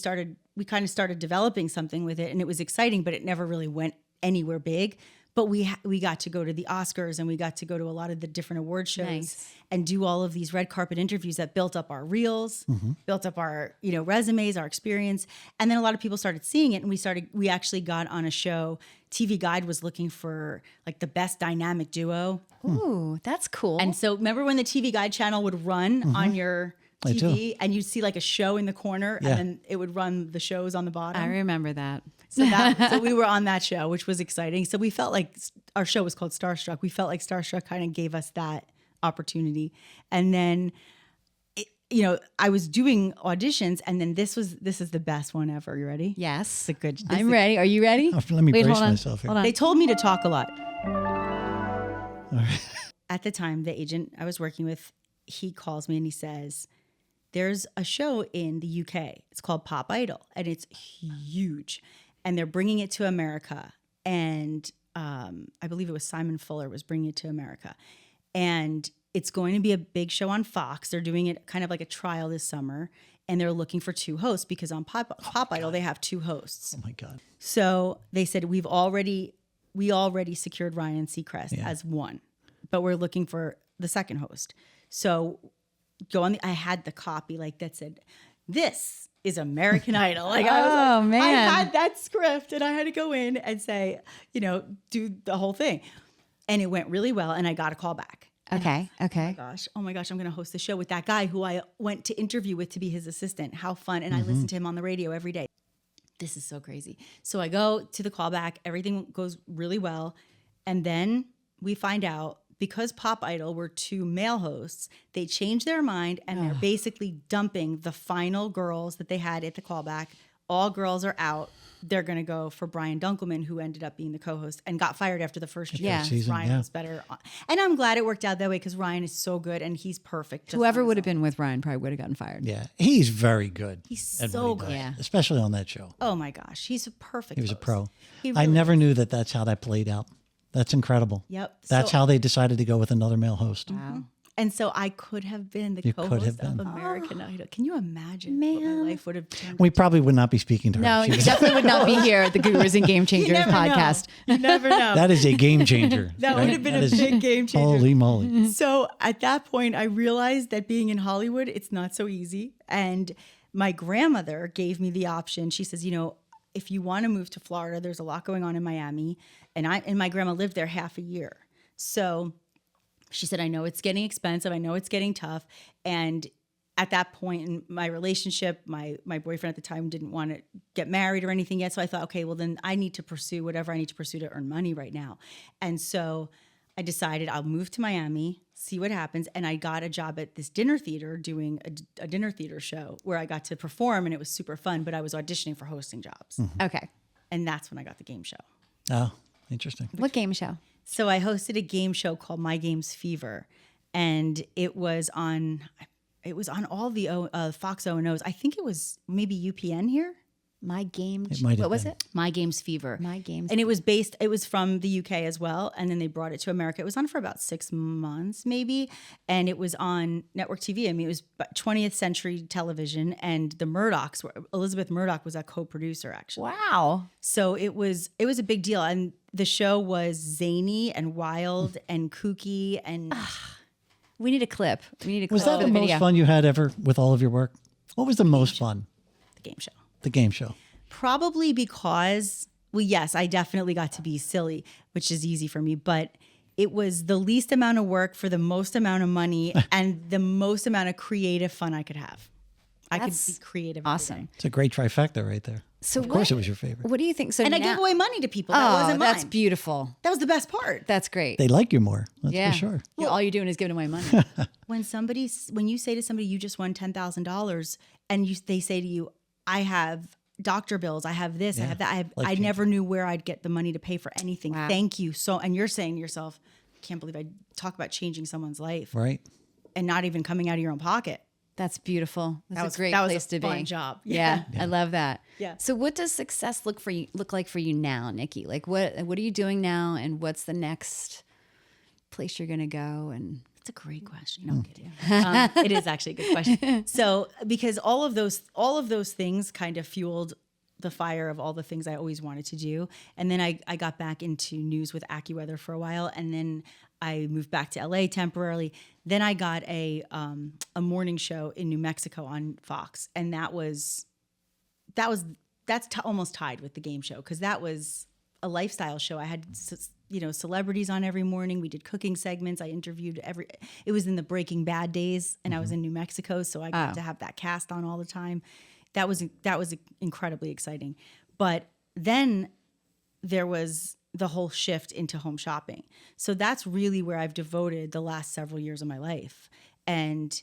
kind of started developing something with it. And it was exciting, but it never really went anywhere big. But we got to go to the Oscars and we got to go to a lot of the different award shows and do all of these red carpet interviews that built up our reels, built up our resumes, our experience. And then a lot of people started seeing it, and we actually got on a show. TV Guide was looking for like the best dynamic duo. Ooh, that's cool. And so remember when the TV Guide channel would run on your TV and you'd see like a show in the corner and then it would run the shows on the bottom? I remember that. So we were on that show, which was exciting. So we felt like our show was called Starstruck. We felt like Starstruck kind of gave us that opportunity. And then, I was doing auditions, and then this is the best one ever. You ready? Yes. I'm ready. Are you ready? Oh, let me brace myself here. Hold on. They told me to talk a lot. All right. At the time, the agent I was working with, he calls me and he says, there's a show in the UK. It's called Pop Idol, and it's huge. And they're bringing it to America. And I believe it was Simon Fuller was bringing it to America. And it's going to be a big show on Fox. They're doing it kind of like a trial this summer. And they're looking for 2 hosts because on Pop Idol, they have 2 hosts. Oh, my God. So they said, we already secured Ryan Seacrest as one, but we're looking for the second host. So I had the copy like that said, this is American Idol. Like I had that script and I had to go in and say, do the whole thing. And it went really well. And I got a call back. Okay. Oh my gosh, I'm going to host the show with that guy who I went to interview with to be his assistant. How fun. And I listen to him on the radio every day. This is so crazy. So I go to the callback. Everything goes really well. And then we find out because Pop Idol were 2 male hosts, they changed their mind and they're basically dumping the final girls that they had at the callback. All girls are out. They're going to go for Brian Dunkelman, who ended up being the co-host and got fired after the first season. Ryan was better. And I'm glad it worked out that way because Ryan is so good and he's perfect. Whoever would have been with Ryan probably would have gotten fired. Yeah, he's very good. He's so good. Yeah. Especially on that show. Oh my gosh, he's a perfect He was a host. pro. He I really never knew that that's how that played out. That's incredible. Yep. That's So- how they decided to go with another male host. Wow. And so I could have been the You could co-host have been. of American Idol. Can you imagine what my life would have turned We probably would not be speaking to her. No, She you was- definitely would not be here at the Gurus and Game Changers never know. podcast. You never know. that is a game changer. That right? would have been That a is- big game changer. Holy moly. So at that point, I realized that being in Hollywood, it's not so easy. And my grandmother gave me the option. She says, if you want to move to Florida, there's a lot going on in Miami. And my grandma lived there half a year. So she said, I know it's getting expensive. I know it's getting tough. And at that point in my relationship, my boyfriend at the time didn't want to get married or anything yet. So I thought, okay, well then I need to pursue whatever I need to pursue to earn money right now. And so I decided I'll move to Miami, see what happens. And I got a job at this dinner theater doing a dinner theater show where I got to perform and it was super fun, but I was auditioning for hosting jobs. Okay. And that's when I got the game show. Oh, interesting. What game show? So I hosted a game show called My Games Fever, and it was on all the Fox O&Os. I think it was maybe UPN here. My Game. It might have What was been. it? My Games Fever. My Games. And it was from the UK as well. And then they brought it to America. It was on for about 6 months maybe. And it was on network TV. I mean, it was 20th century television. And the Murdochs Elizabeth Murdoch was a co-producer actually. Wow. So it was a big deal. And the show was zany and wild and kooky and We need a clip. We need a clip Was that for the the most video. fun you had ever with all of your work? What was the most fun? the game show. The game show. Probably because, well, yes, I definitely got to be silly, which is easy for me, but it was the least amount of work for the most amount of money and the most amount of creative fun I could have. I could That's be creative. every awesome. day. It's a great trifecta right there. So Of course it was your favorite. What do you think? So And I now, gave away money to people. That wasn't mine. that's beautiful. That was the best part. That's great. They like you more. That's yeah. for sure. Yeah, all you're doing is giving away money. When you say to somebody, you just won $10,000 and they say to you, I have doctor bills, I have this, I have that. I never knew where I'd get the money to pay for anything. Wow. Thank you. So, and you're saying to yourself, I can't believe I talk about changing someone's life Right? and not even coming out of your own pocket. That's beautiful. That's a great that was place a to be. fun job. Yeah, I love that. Yeah. So what does success look like for you now, Nikki? Like what are you doing now and what's the next place you're going to go and That's a great question. No, I'm kidding. It is actually a good question. So, because all of those things kind of fueled the fire of all the things I always wanted to do. And then I got back into news with AccuWeather for a while, and then I moved back to LA temporarily. Then I got a morning show in New Mexico on Fox, and that's almost tied with the game show because that was a lifestyle show. I had celebrities on every morning. We did cooking segments. I interviewed it was in the Breaking Bad days, and I was in New Mexico, so I got to have that cast on all the time. That was incredibly exciting. But then there was the whole shift into home shopping. So that's really where I've devoted the last several years of my life. And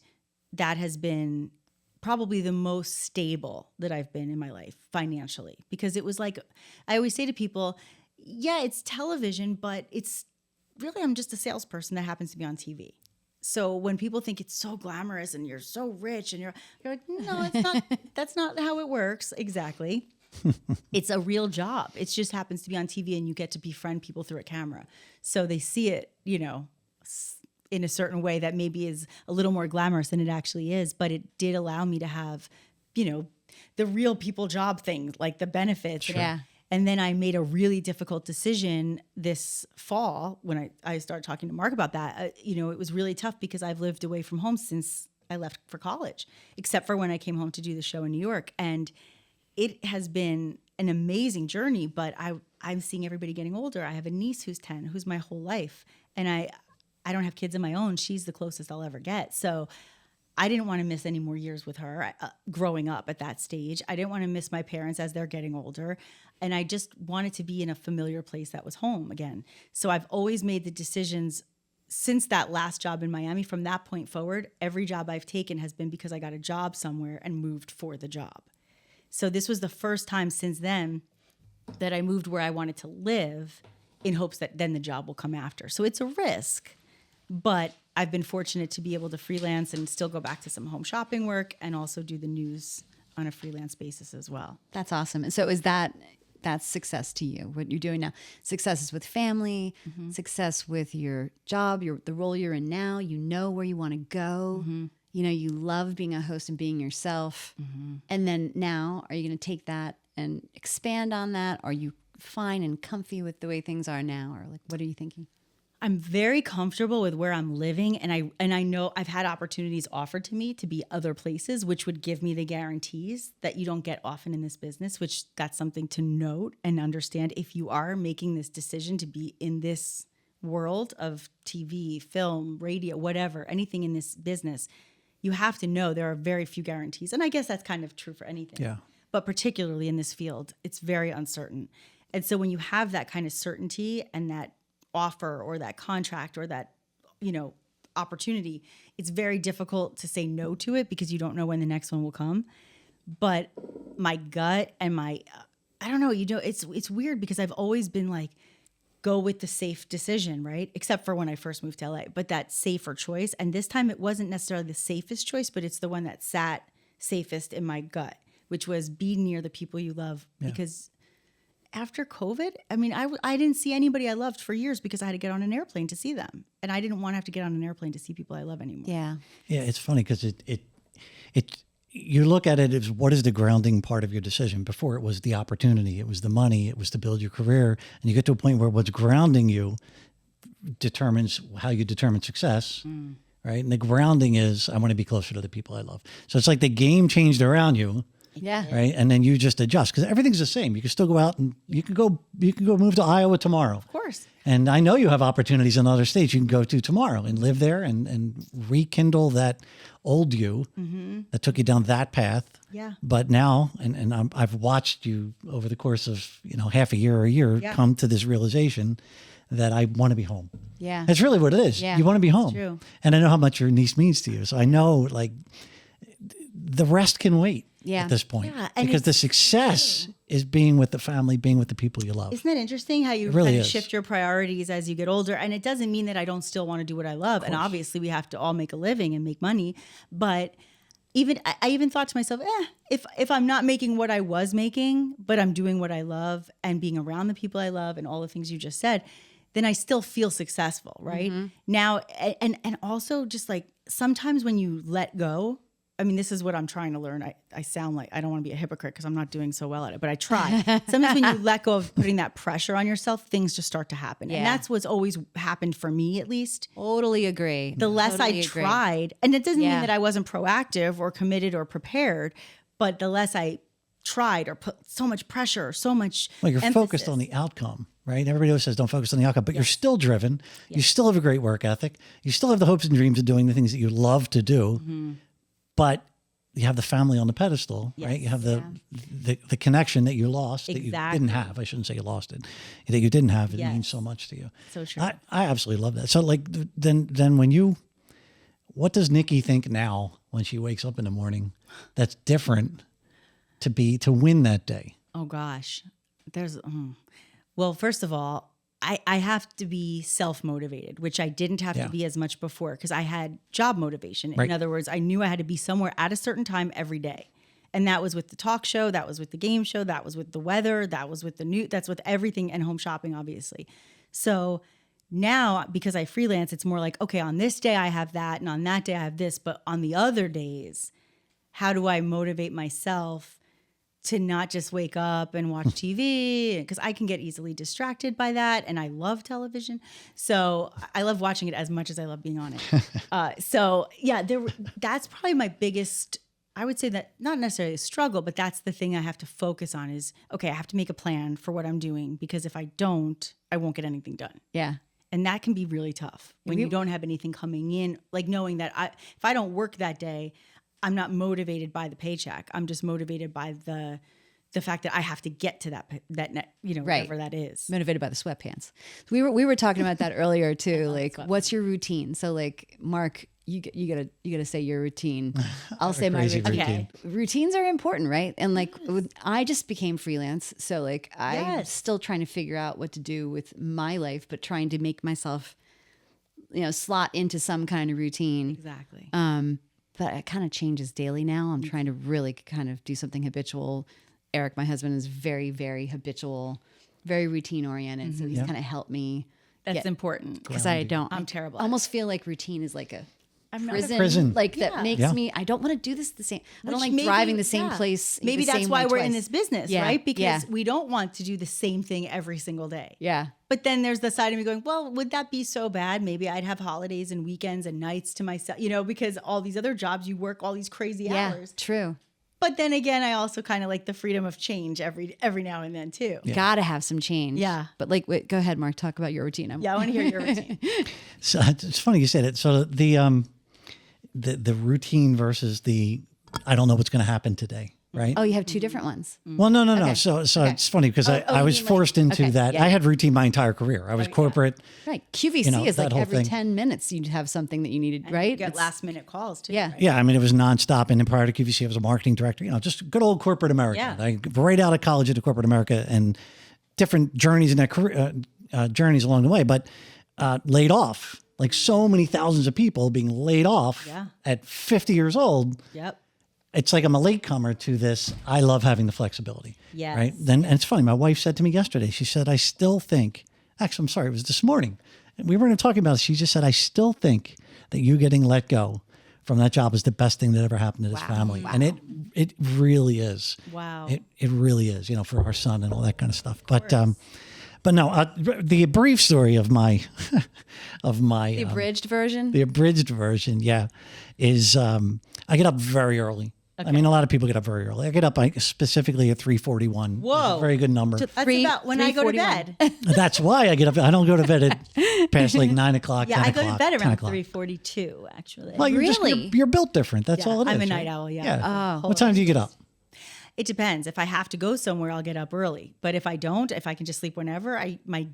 that has been probably the most stable that I've been in my life financially, because it was like, I always say to people, yeah, it's television, but it's really, I'm just a salesperson that happens to be on TV. So when people think it's so glamorous and you're so rich and you're like, no, it's not. That's not how it works. Exactly. It's a real job. It just happens to be on TV and you get to befriend people through a camera. So they see it, in a certain way that maybe is a little more glamorous than it actually is. But it did allow me to have, the real people job thing, like the benefits. Sure. Yeah. And then I made a really difficult decision this fall when I started talking to Mark about that. It was really tough because I've lived away from home since I left for college, except for when I came home to do the show in New York. And it has been an amazing journey, but I'm seeing everybody getting older. I have a niece who's 10, who's my whole life. And I don't have kids of my own. She's the closest I'll ever get. So I didn't want to miss any more years with her growing up at that stage. I didn't want to miss my parents as they're getting older. And I just wanted to be in a familiar place that was home again. So I've always made the decisions since that last job in Miami. From that point forward, every job I've taken has been because I got a job somewhere and moved for the job. So this was the first time since then that I moved where I wanted to live in hopes that then the job will come after. So it's a risk, but I've been fortunate to be able to freelance and still go back to some home shopping work and also do the news on a freelance basis as well. That's awesome. And so that's success to you, what you're doing now? Success is with family, success with your job, the role you're in now, where you want to go. You love being a host and being yourself. And then now, are you going to take that and expand on that? Are you fine and comfy with the way things are now? Or what are you thinking? I'm very comfortable with where I'm living. And I know I've had opportunities offered to me to be other places, which would give me the guarantees that you don't get often in this business, which that's something to note and understand. If you are making this decision to be in this world of TV, film, radio, whatever, anything in this business, you have to know there are very few guarantees. And I guess that's kind of true for anything. Yeah. But particularly in this field, it's very uncertain. And so when you have that kind of certainty and that offer or that contract or that, opportunity, it's very difficult to say no to it because you don't know when the next one will come. But my gut and I don't know, it's weird because I've always been like, go with the safe decision, right? Except for when I first moved to LA, but that safer choice. And this time it wasn't necessarily the safest choice, but it's the one that sat safest in my gut, which was be near the people you love. Yeah. Because after COVID, I didn't see anybody I loved for years because I had to get on an airplane to see them. And I didn't want to have to get on an airplane to see people I love anymore. Yeah. Yeah, it's funny because you look at it as what is the grounding part of your decision. Before it was the opportunity, it was the money, it was to build your career. And you get to a point where what's grounding you determines how you determine success, right? And the grounding is I want to be closer to the people I love. So it's like the game changed around you. Yeah. Right. And then you just adjust because everything's the same. You can still go out and you can go move to Iowa tomorrow. Of course. And I know you have opportunities in other states you can go to tomorrow and live there and rekindle that old you that took you down that path. Yeah. But now, and I've watched you over the course of, half a year or a year come to this realization that I want to be home. Yeah. That's really what it is. Yeah. You want to be home. True. And I know how much your niece means to you. So I know the rest can wait. Yeah. At this point, yeah, because the success is being with the family, being with the people you love. Isn't that interesting how you really kind of shift your priorities as you get older? And it doesn't mean that I don't still want to do what I love. And obviously we have to all make a living and make money. But I even thought to myself, if I'm not making what I was making, but I'm doing what I love and being around the people I love and all the things you just said, then I still feel successful, right? Now, and also just like sometimes when you let go, this is what I'm trying to learn. I sound like I don't want to be a hypocrite because I'm not doing so well at it, but I try. Sometimes when you let go of putting that pressure on yourself, things just start to happen. Yeah. And that's what's always happened for me, at least. Totally agree. The less Totally agree. agree. Tried, and it doesn't mean that I wasn't proactive or committed or prepared, but the less I tried or put so much pressure, so much you're emphasis. Focused on the outcome, right? Everybody always says don't focus on the outcome, but you're still driven. You still have a great work ethic. You still have the hopes and dreams of doing the things that you love to do, but you have the family on the pedestal, right? You have the connection that you lost that you didn't have. I shouldn't say you lost it. That you didn't have. It means so much to you. So true. I absolutely love that. So then what does Nikki think now when she wakes up in the morning that's different to win that day? Oh gosh. Well, first of all, I have to be self-motivated, which I didn't have to be as much before because I had job motivation. Right. In other words, I knew I had to be somewhere at a certain time every day. And that was with the talk show, that was with the game show, that was with the weather, that was with the news, that's with everything, and home shopping, obviously. So now, because I freelance, it's more like, okay, on this day I have that, and on that day I have this, but on the other days, how do I motivate myself to not just wake up and watch TV? Because I can get easily distracted by that, and I love television. So I love watching it as much as I love being on it. So yeah, that's probably my biggest, I would say that not necessarily a struggle, but that's the thing I have to focus on is, okay, I have to make a plan for what I'm doing because if I don't, I won't get anything done. Yeah. And that can be really tough when you don't have anything coming in, like knowing that if I don't work that day, I'm not motivated by the paycheck. I'm just motivated by the fact that I have to get to that net, whatever that is. Motivated by the sweatpants. We were talking about that earlier too. Like, what's your routine? So like, Mark, you gotta say your routine. I'll say my routine. Okay. Routines are important, right? And like, I just became freelance, so like, I'm still trying to figure out what to do with my life, but trying to make myself, slot into some kind of routine. Exactly. But it kind of changes daily now. I'm trying to really kind of do something habitual. Eric, my husband, is very, very habitual, very routine oriented. So he's kind of helped me. That's important. Because I don't. I'm terrible. I almost feel like routine is like a prison. Prison. Like that makes me, I don't want to do this the same. I don't like driving the same place. Maybe the that's same why way we're twice. in this business, right? Because we don't want to do the same thing every single day. Yeah. But then there's the side of me going, well, would that be so bad? Maybe I'd have holidays and weekends and nights to myself, because all these other jobs, you work all these crazy hours. True. But then again, I also kind of like the freedom of change every now and then too. Yeah. Gotta have some change. Yeah. But like, wait, go ahead, Mark, talk about your routine. I want to hear your routine. So it's funny you said it. So the routine versus the, I don't know what's going to happen today. Right. Oh, you have two different ones. Well, no. So it's funny because I was forced into that. Yeah. I had routine my entire career. I was corporate. Right. QVC is like every thing. 10 minutes you'd have something that you needed, right? You get last minute calls too. Yeah. Right? Yeah. I mean, it was nonstop. And then prior to QVC, I was a marketing director, just good old corporate America. Yeah. I right out of college into corporate America and different journeys in that career, journeys along the way, but laid off. Like so many thousands of people being laid off at 50 years old. Yep. It's like I'm a latecomer to this. I love having the flexibility. Yes. Right. And it's funny. My wife said to me yesterday, she said, I still think, actually, I'm sorry, it was this morning. We weren't talking about it. She just said, I still think that you getting let go from that job is the best thing that ever happened to this family. Wow. And it really is. Wow. It really is, for our son and all that kind of stuff. But no, the brief story of my, the abridged version. The abridged version, is I get up very early. Okay. I mean, a lot of people get up very early. I get up specifically at 3:41. Whoa, very good number. That's about when I go to bed. That's why I get up. I don't go to bed at past like 9 o'clock. Yeah, 10 I go to bed around 3:42. Actually. Well, you're built different. That's all it is. I'm a night owl. Yeah. What time do you get up? It depends. If I have to go somewhere, I'll get up early. But if I don't, if I can just sleep whenever, my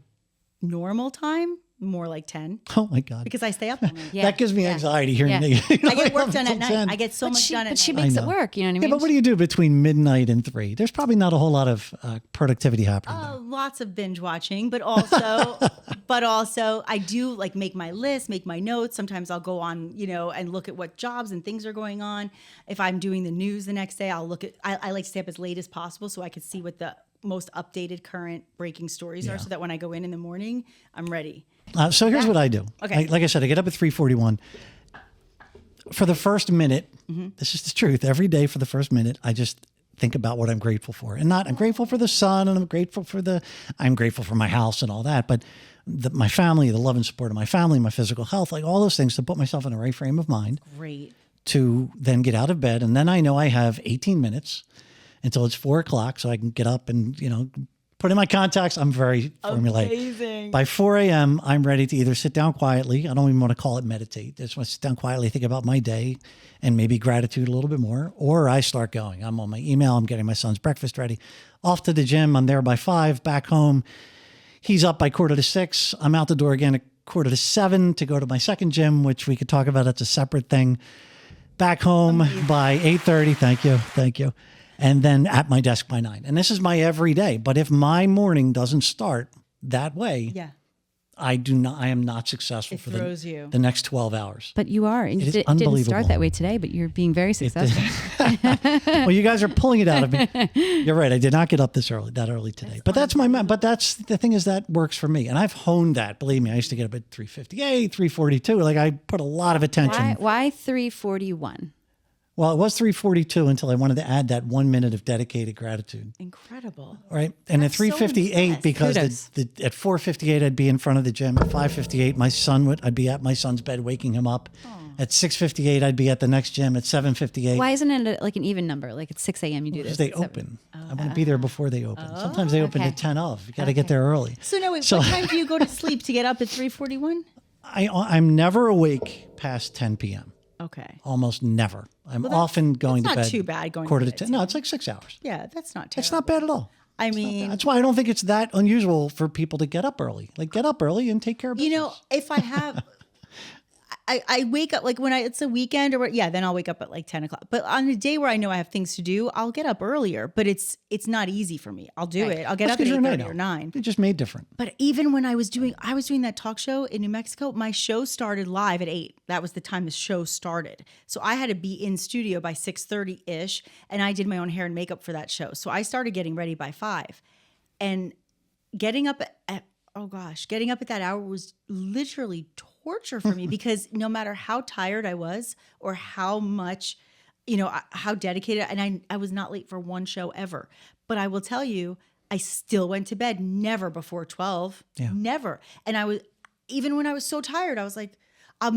normal time, more like 10. Oh my God. Because I stay up all night. That gives me anxiety hearing I get work done at night. I get so much done at night. But she makes it work, you know what I mean? Yeah, but what do you do between midnight and 3? There's probably not a whole lot of productivity happening there. Lots of binge watching, but also I do like make my list, make my notes. Sometimes I'll go on, and look at what jobs and things are going on. If I'm doing the news the next day, I'll look at, I like to stay up as late as possible so I can see what the most updated current breaking stories are so that when I go in the morning, I'm ready. So here's what I do. Okay. Like I said, I get up at 3:41. For the first minute, this is the truth. Every day for the first minute, I just think about what I'm grateful for. And I'm grateful for the sun and I'm grateful for my house and all that. But my family, the love and support of my family, my physical health, like all those things to put myself in the right frame of mind. Great. To then get out of bed. And then I know I have 18 minutes until it's 4 o'clock. So I can get up and, put in my contacts. I'm very formulaic. Amazing. By 4 a.m., I'm ready to either sit down quietly. I don't even want to call it meditate. I just want to sit down quietly, think about my day and maybe gratitude a little bit more. Or I start going. I'm on my email. I'm getting my son's breakfast ready. Off to the gym. I'm there by 5, back home. He's up by 5:45. I'm out the door again at 6:45 to go to my second gym, which we could talk about. That's a separate thing. Back home by 8:30. Thank you. And then at my desk by 9. And this is my everyday. But if my morning doesn't start that way, Yeah. I am not successful for throws you. the next 12 hours. But you are. And It is didn't unbelievable. start that way today, but you're being very successful. Well, you guys are pulling it out of me. You're right. I did not get up that early today. But that's but that's the thing is that works for me. And I've honed that. Believe me, I used to get up at 3:58, 3:42. Like I put a lot of attention. Why 3:41? Well, it was 3:42 until I wanted to add that 1 minute of dedicated gratitude. Incredible. Right. And I'm at so 3:58, impressed. because Kudos. at 4:58, I'd be in front of the gym. At 5:58, I'd be at my son's bed, waking him up. At 6:58, I'd be at the next gym. At 7:58. Why isn't it like an even number? Like at 6 a.m. you do this. Because they At 7. open. I want to be there before they open. Sometimes they open okay. at 10 of. You got to get there early. So no, wait, what time do you go to sleep to get up at 3:41? I'm never awake past 10 p.m. Okay. Almost never. I'm often going to that's bed. not too bad going quarter to to bed 10. No, it's like 6 hours. Yeah, that's not terrible. It's not bad at all. I mean, That's why I don't think it's that unusual for people to get up early. Like get up early and take care of business. you know, if I have, I wake up like when it's a weekend then I'll wake up at like 10 o'clock. But on a day where I know I have things to do, I'll get up earlier. But it's not easy for me. I'll do it. I'll get That's up at 'cause you're a 8:30 night or owl. 9. It just made different. But even when I was doing that talk show in New Mexico, my show started live at 8. That was the time the show started. So I had to be in studio by 6:30-ish, and I did my own hair and makeup for that show. So I started getting ready by 5. And getting up at that hour was literally torture for me because no matter how tired I was or how much, how dedicated, and I was not late for one show ever. But I will tell you, I still went to bed never before 12. Yeah. Never. And even when I was so tired, I was like, I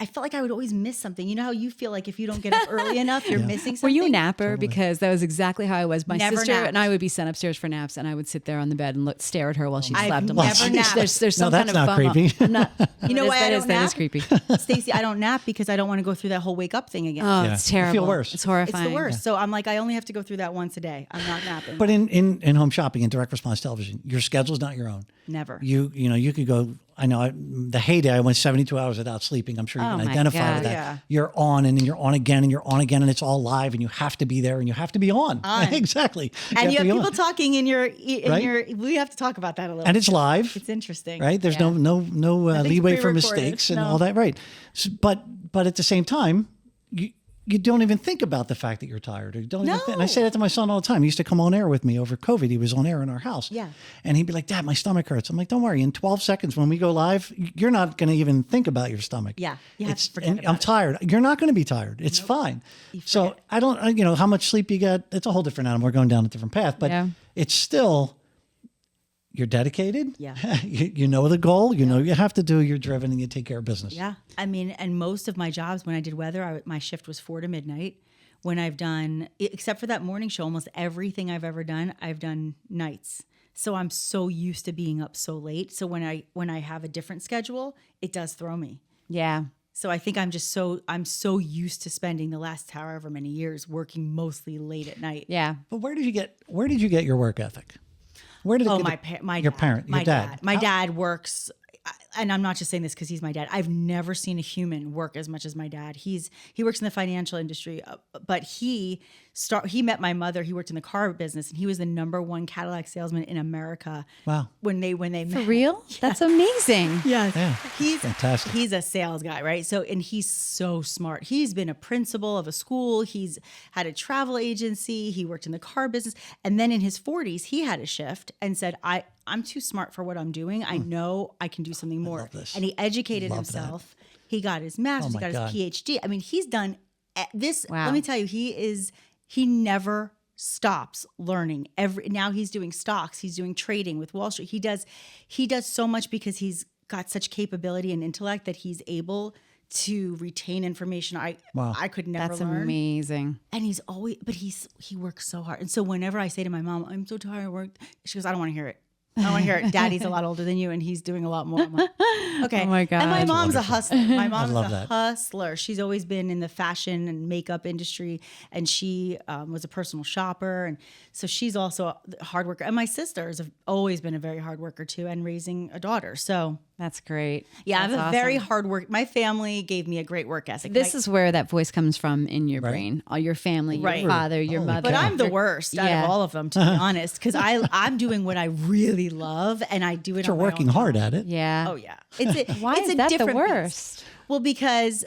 felt like I would always miss something. You know how you feel like if you don't get up early enough, you're missing Were something? you a napper? Because that was exactly how I was. My Never sister napped. and I would be sent upstairs for naps, and I would sit there on the bed and stare at her while she I've slept. I'm never like, napped. There's some that's kind of not FOMO. creepy. I'm not. You know why I don't that is nap? creepy. Stacey, I don't nap because I don't want to go through that whole wake up thing again. Oh, Yeah. it's You feel terrible. worse. It's horrifying. It's the worst. So I'm like, I only have to go through that once a day. I'm not napping. But in home shopping and direct response television, your schedule's not your own. Never. You could go. I know the heyday. I went 72 hours without sleeping. I'm sure you Oh can my identify God. with that. Yeah. You're on and then you're on again and you're on again and it's all live and you have to be there and you have to be on. Exactly. And you have to be people on. talking in your. Right? We have to talk about that a little. And it's live. It's interesting, Right? There's Yeah. no leeway for pre-recorded. mistakes and No. all that. Right. But at the same time, you don't even think about the fact that you're tired. Or you don't even think. And I say that to my son all the time. He used to come on air with me over COVID. He was on air in our house. Yeah. And he'd be like, Dad, my stomach hurts. I'm like, don't worry. In 12 seconds when we go live, you're not going to even think about your stomach. Yeah. You have to forget and about I'm it. tired. You're not going to be tired. It's fine. So I don't, how much sleep you get. It's a whole different animal. We're going down a different path, but Yeah. it's still, you're dedicated. Yeah. you know the goal. You know you have to do. You're driven and you take care of business. Yeah. I mean, and most of my jobs, when I did weather, my shift was 4 to midnight. When I've done, except for that morning show, almost everything I've ever done, I've done nights. So I'm so used to being up so late. So when I have a different schedule, it does throw me. Yeah. So I think I'm so used to spending the last however many years working mostly late at night. Yeah. But where did you get your work ethic? Where did it Oh, get my your dad. parent, your My dad. My dad works, and I'm not just saying this because he's my dad. I've never seen a human work as much as my dad. He works in the financial industry, but he met my mother. He worked in the car business, and he was the #1 Cadillac salesman in America. Wow. When they For met. real? That's amazing. Yes. Yeah. He's Fantastic. He's a sales guy, right? So, and he's so smart. He's been a principal of a school. He's had a travel agency. He worked in the car business. And then in his 40s, he had a shift and said, I'm too smart for what I'm doing. I know I can do something more. love this. And he educated Love that. himself. He got his master's, Oh he my got God. his PhD. I mean, he's done this. Wow. Let me tell you, he never stops learning. Now he's doing stocks, he's doing trading with Wall Street. He does so much because he's got such capability and intellect that he's able to retain information I could never That's learn. amazing. And he works so hard. And so whenever I say to my mom, I'm so tired of work, she goes, I don't want to hear it. I don't want to hear it. Daddy's a lot older than you and he's doing a lot more. I'm like, okay. Oh my God. And my That's mom's a hustler. My mom's love a that. hustler. She's always been in the fashion and makeup industry, and she was a personal shopper. And so she's also a hard worker. And my sisters have always been a very hard worker too, and raising a daughter. So That's great. Yeah, That's I'm a very awesome. hard work. My family gave me a great work ethic. This is where that voice comes from in your brain. All your family, your Right. father, your Holy mother. But cow. I'm the worst out Yeah. of all of them, to be honest, because I'm doing what I really love, and I do it. You're on my working own hard time. at it. Yeah. Oh yeah, it's Why it's is a that the different beast. worst? Well, because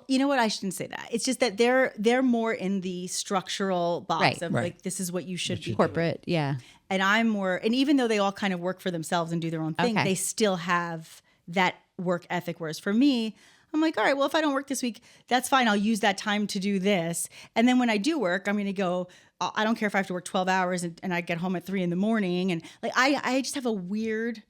you know what? I shouldn't say that. It's just that they're more in the structural box Right. of Right. like this is what you should be doing. Corporate. Yeah. And I'm more. And even though they all kind of work for themselves and do their own thing, Okay. they still have that work ethic. Whereas for me, I'm like, all right, well, if I don't work this week, that's fine. I'll use that time to do this. And then when I do work, I'm going to go, I don't care if I have to work 12 hours and I get home at 3 a.m. And like, I just have a weird,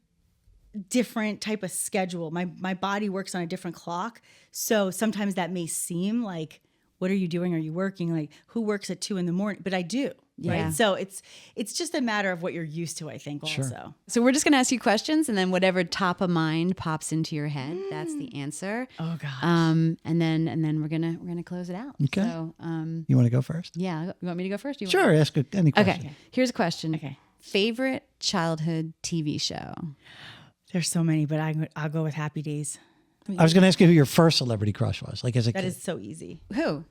different type of schedule. My body works on a different clock. So sometimes that may seem like, what are you doing? Are you working? Like, who works at 2 a.m? But I do. Yeah. Right. So it's just a matter of what you're used to, I think, also. So we're just going to ask you questions, and then whatever top of mind pops into your head, that's the answer. Oh gosh. And then we're gonna close it out. Okay. So You want to go first? yeah, you want me to go first? You want- Sure. Ask any question. Okay. Here's a question. Okay. Favorite childhood TV show? There's so many, but I'll go with Happy Days. I was going to ask you who your first celebrity crush was, like as a That kid. is so easy. Who?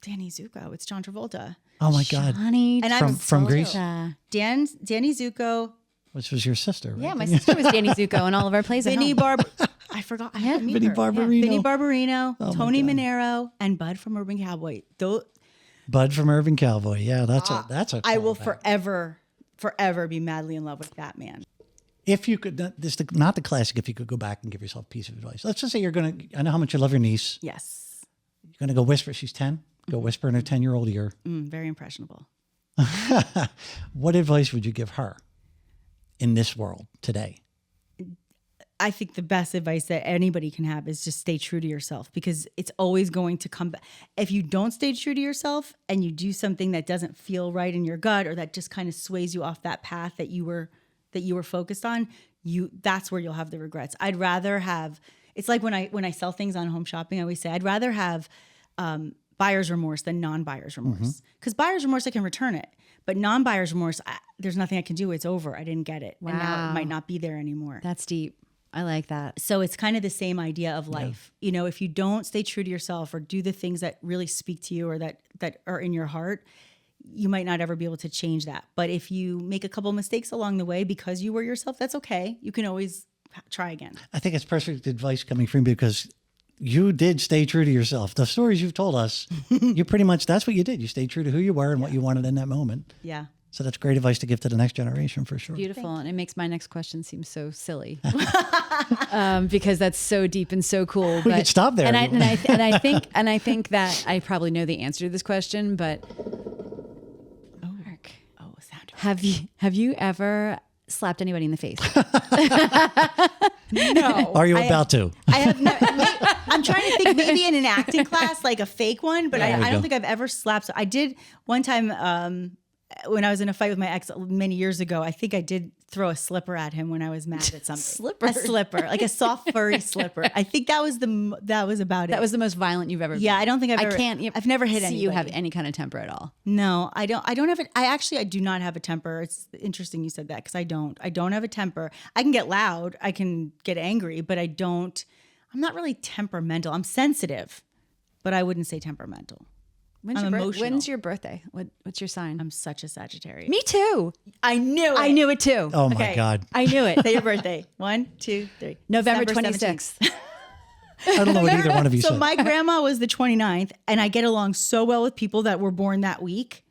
Danny Zuko. It's John Travolta. Oh my God. Honey. And From Greece, Danny Zuko, which was your sister, right? Yeah, my sister was Danny Zuko in all of our plays at Vinny home. I forgot. I have to meet Vinny her. Barbarino. Vinny Barbarino, my Tony God. Manero, and Bud from Urban Cowboy. Bud from Urban Cowboy. Yeah, that's a. I will callback. forever be madly in love with that man. If you could, not the classic. If you could go back and give yourself a piece of advice, let's just say you're going to. I know how much you love your niece. Yes. You're going to go whisper. She's 10. Go whisper in her 10-year-old ear. Very impressionable. What advice would you give her in this world today? I think the best advice that anybody can have is just stay true to yourself, because it's always going to come back. If you don't stay true to yourself and you do something that doesn't feel right in your gut, or that just kind of sways you off that path that you were focused on, that's where you'll have the regrets. I'd rather have, it's like when I sell things on Home Shopping, I always say I'd rather have buyer's remorse than non-buyer's remorse. Because buyer's remorse, I can return it. But non-buyer's remorse, there's nothing I can do. It's over. I didn't get it. And now Wow. it might not be there anymore. That's deep. I like that. So it's kind of the same idea of life. You know, if you don't stay true to yourself or do the things that really speak to you or that are in your heart, you might not ever be able to change that. But if you make a couple mistakes along the way because you were yourself, that's okay. You can always try again. I think it's perfect advice coming from you because you did stay true to yourself. The stories you've told us, you pretty much, that's what you did. You stayed true to who you were and what you wanted in that moment. Yeah. So that's great advice to give to the next generation for sure. Beautiful. And it makes my next question seem so silly because that's so deep and so cool. We could stop there. And I think that I probably know the answer to this question, but Mark, Sound. have you ever slapped anybody in the face? No. Are you about to? I have no, I'm trying to think, maybe in an acting class, like a fake one, but There we I go. don't think I've ever slapped. So I did one time when I was in a fight with my ex many years ago. I think I did throw a slipper at him when I was mad at something. A slipper, like a soft furry slipper. I think that was about it. That was the most violent you've ever been. Yeah, I don't think I've ever. I've never hit see anybody. you have any kind of temper at all. No, I don't have it. I do not have a temper. It's interesting you said that because I don't have a temper. I can get loud. I can get angry, but I'm not really temperamental. I'm sensitive, but I wouldn't say temperamental. When's your birthday? What's your sign? I'm such a Sagittarius. Me too. I knew it. I knew it too. Oh my Okay. God. I knew it. Say your birthday. 1, 2, 3. November December 26th. I don't know what either one of you So said. my grandma was the 29th, and I get along so well with people that were born that week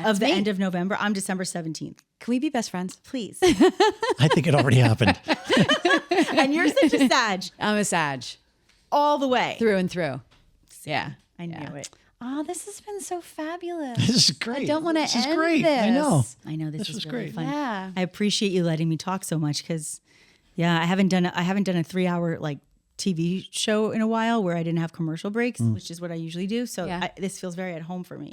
of the me. end of November. I'm December 17th. Can we be best friends? Please. I think it already happened. And you're such a Sag I'm a Sag all the way. through and through. Yeah. I knew it. Oh, this has been so fabulous. This is great. I don't want to This end is great. this. I know. I know this was is really great. fun. Yeah. I appreciate you letting me talk so much because, I haven't done a 3-hour like TV show in a while where I didn't have commercial breaks, which is what I usually do. So Yeah. this feels very at home for me.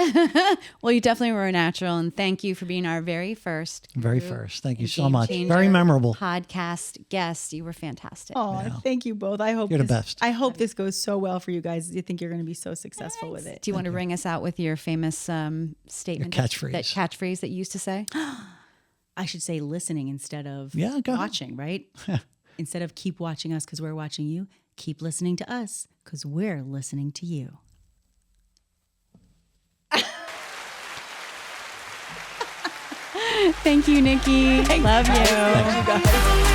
Well, you definitely were a natural, and thank you for being our very first Thank you so Game much. Changer Very memorable. podcast guest. You were fantastic. Oh, thank you both. I hope You're the best. I hope this goes so well for you guys. You think you're going to be so successful with it. Do you want to ring us out with your famous statement, catchphrase. that catchphrase that you used to say? I should say listening instead of Yeah, go ahead. watching, right? instead of keep watching us because we're watching you, keep listening to us because we're listening to you. Thank you, Nikki. Love you. Thank you guys.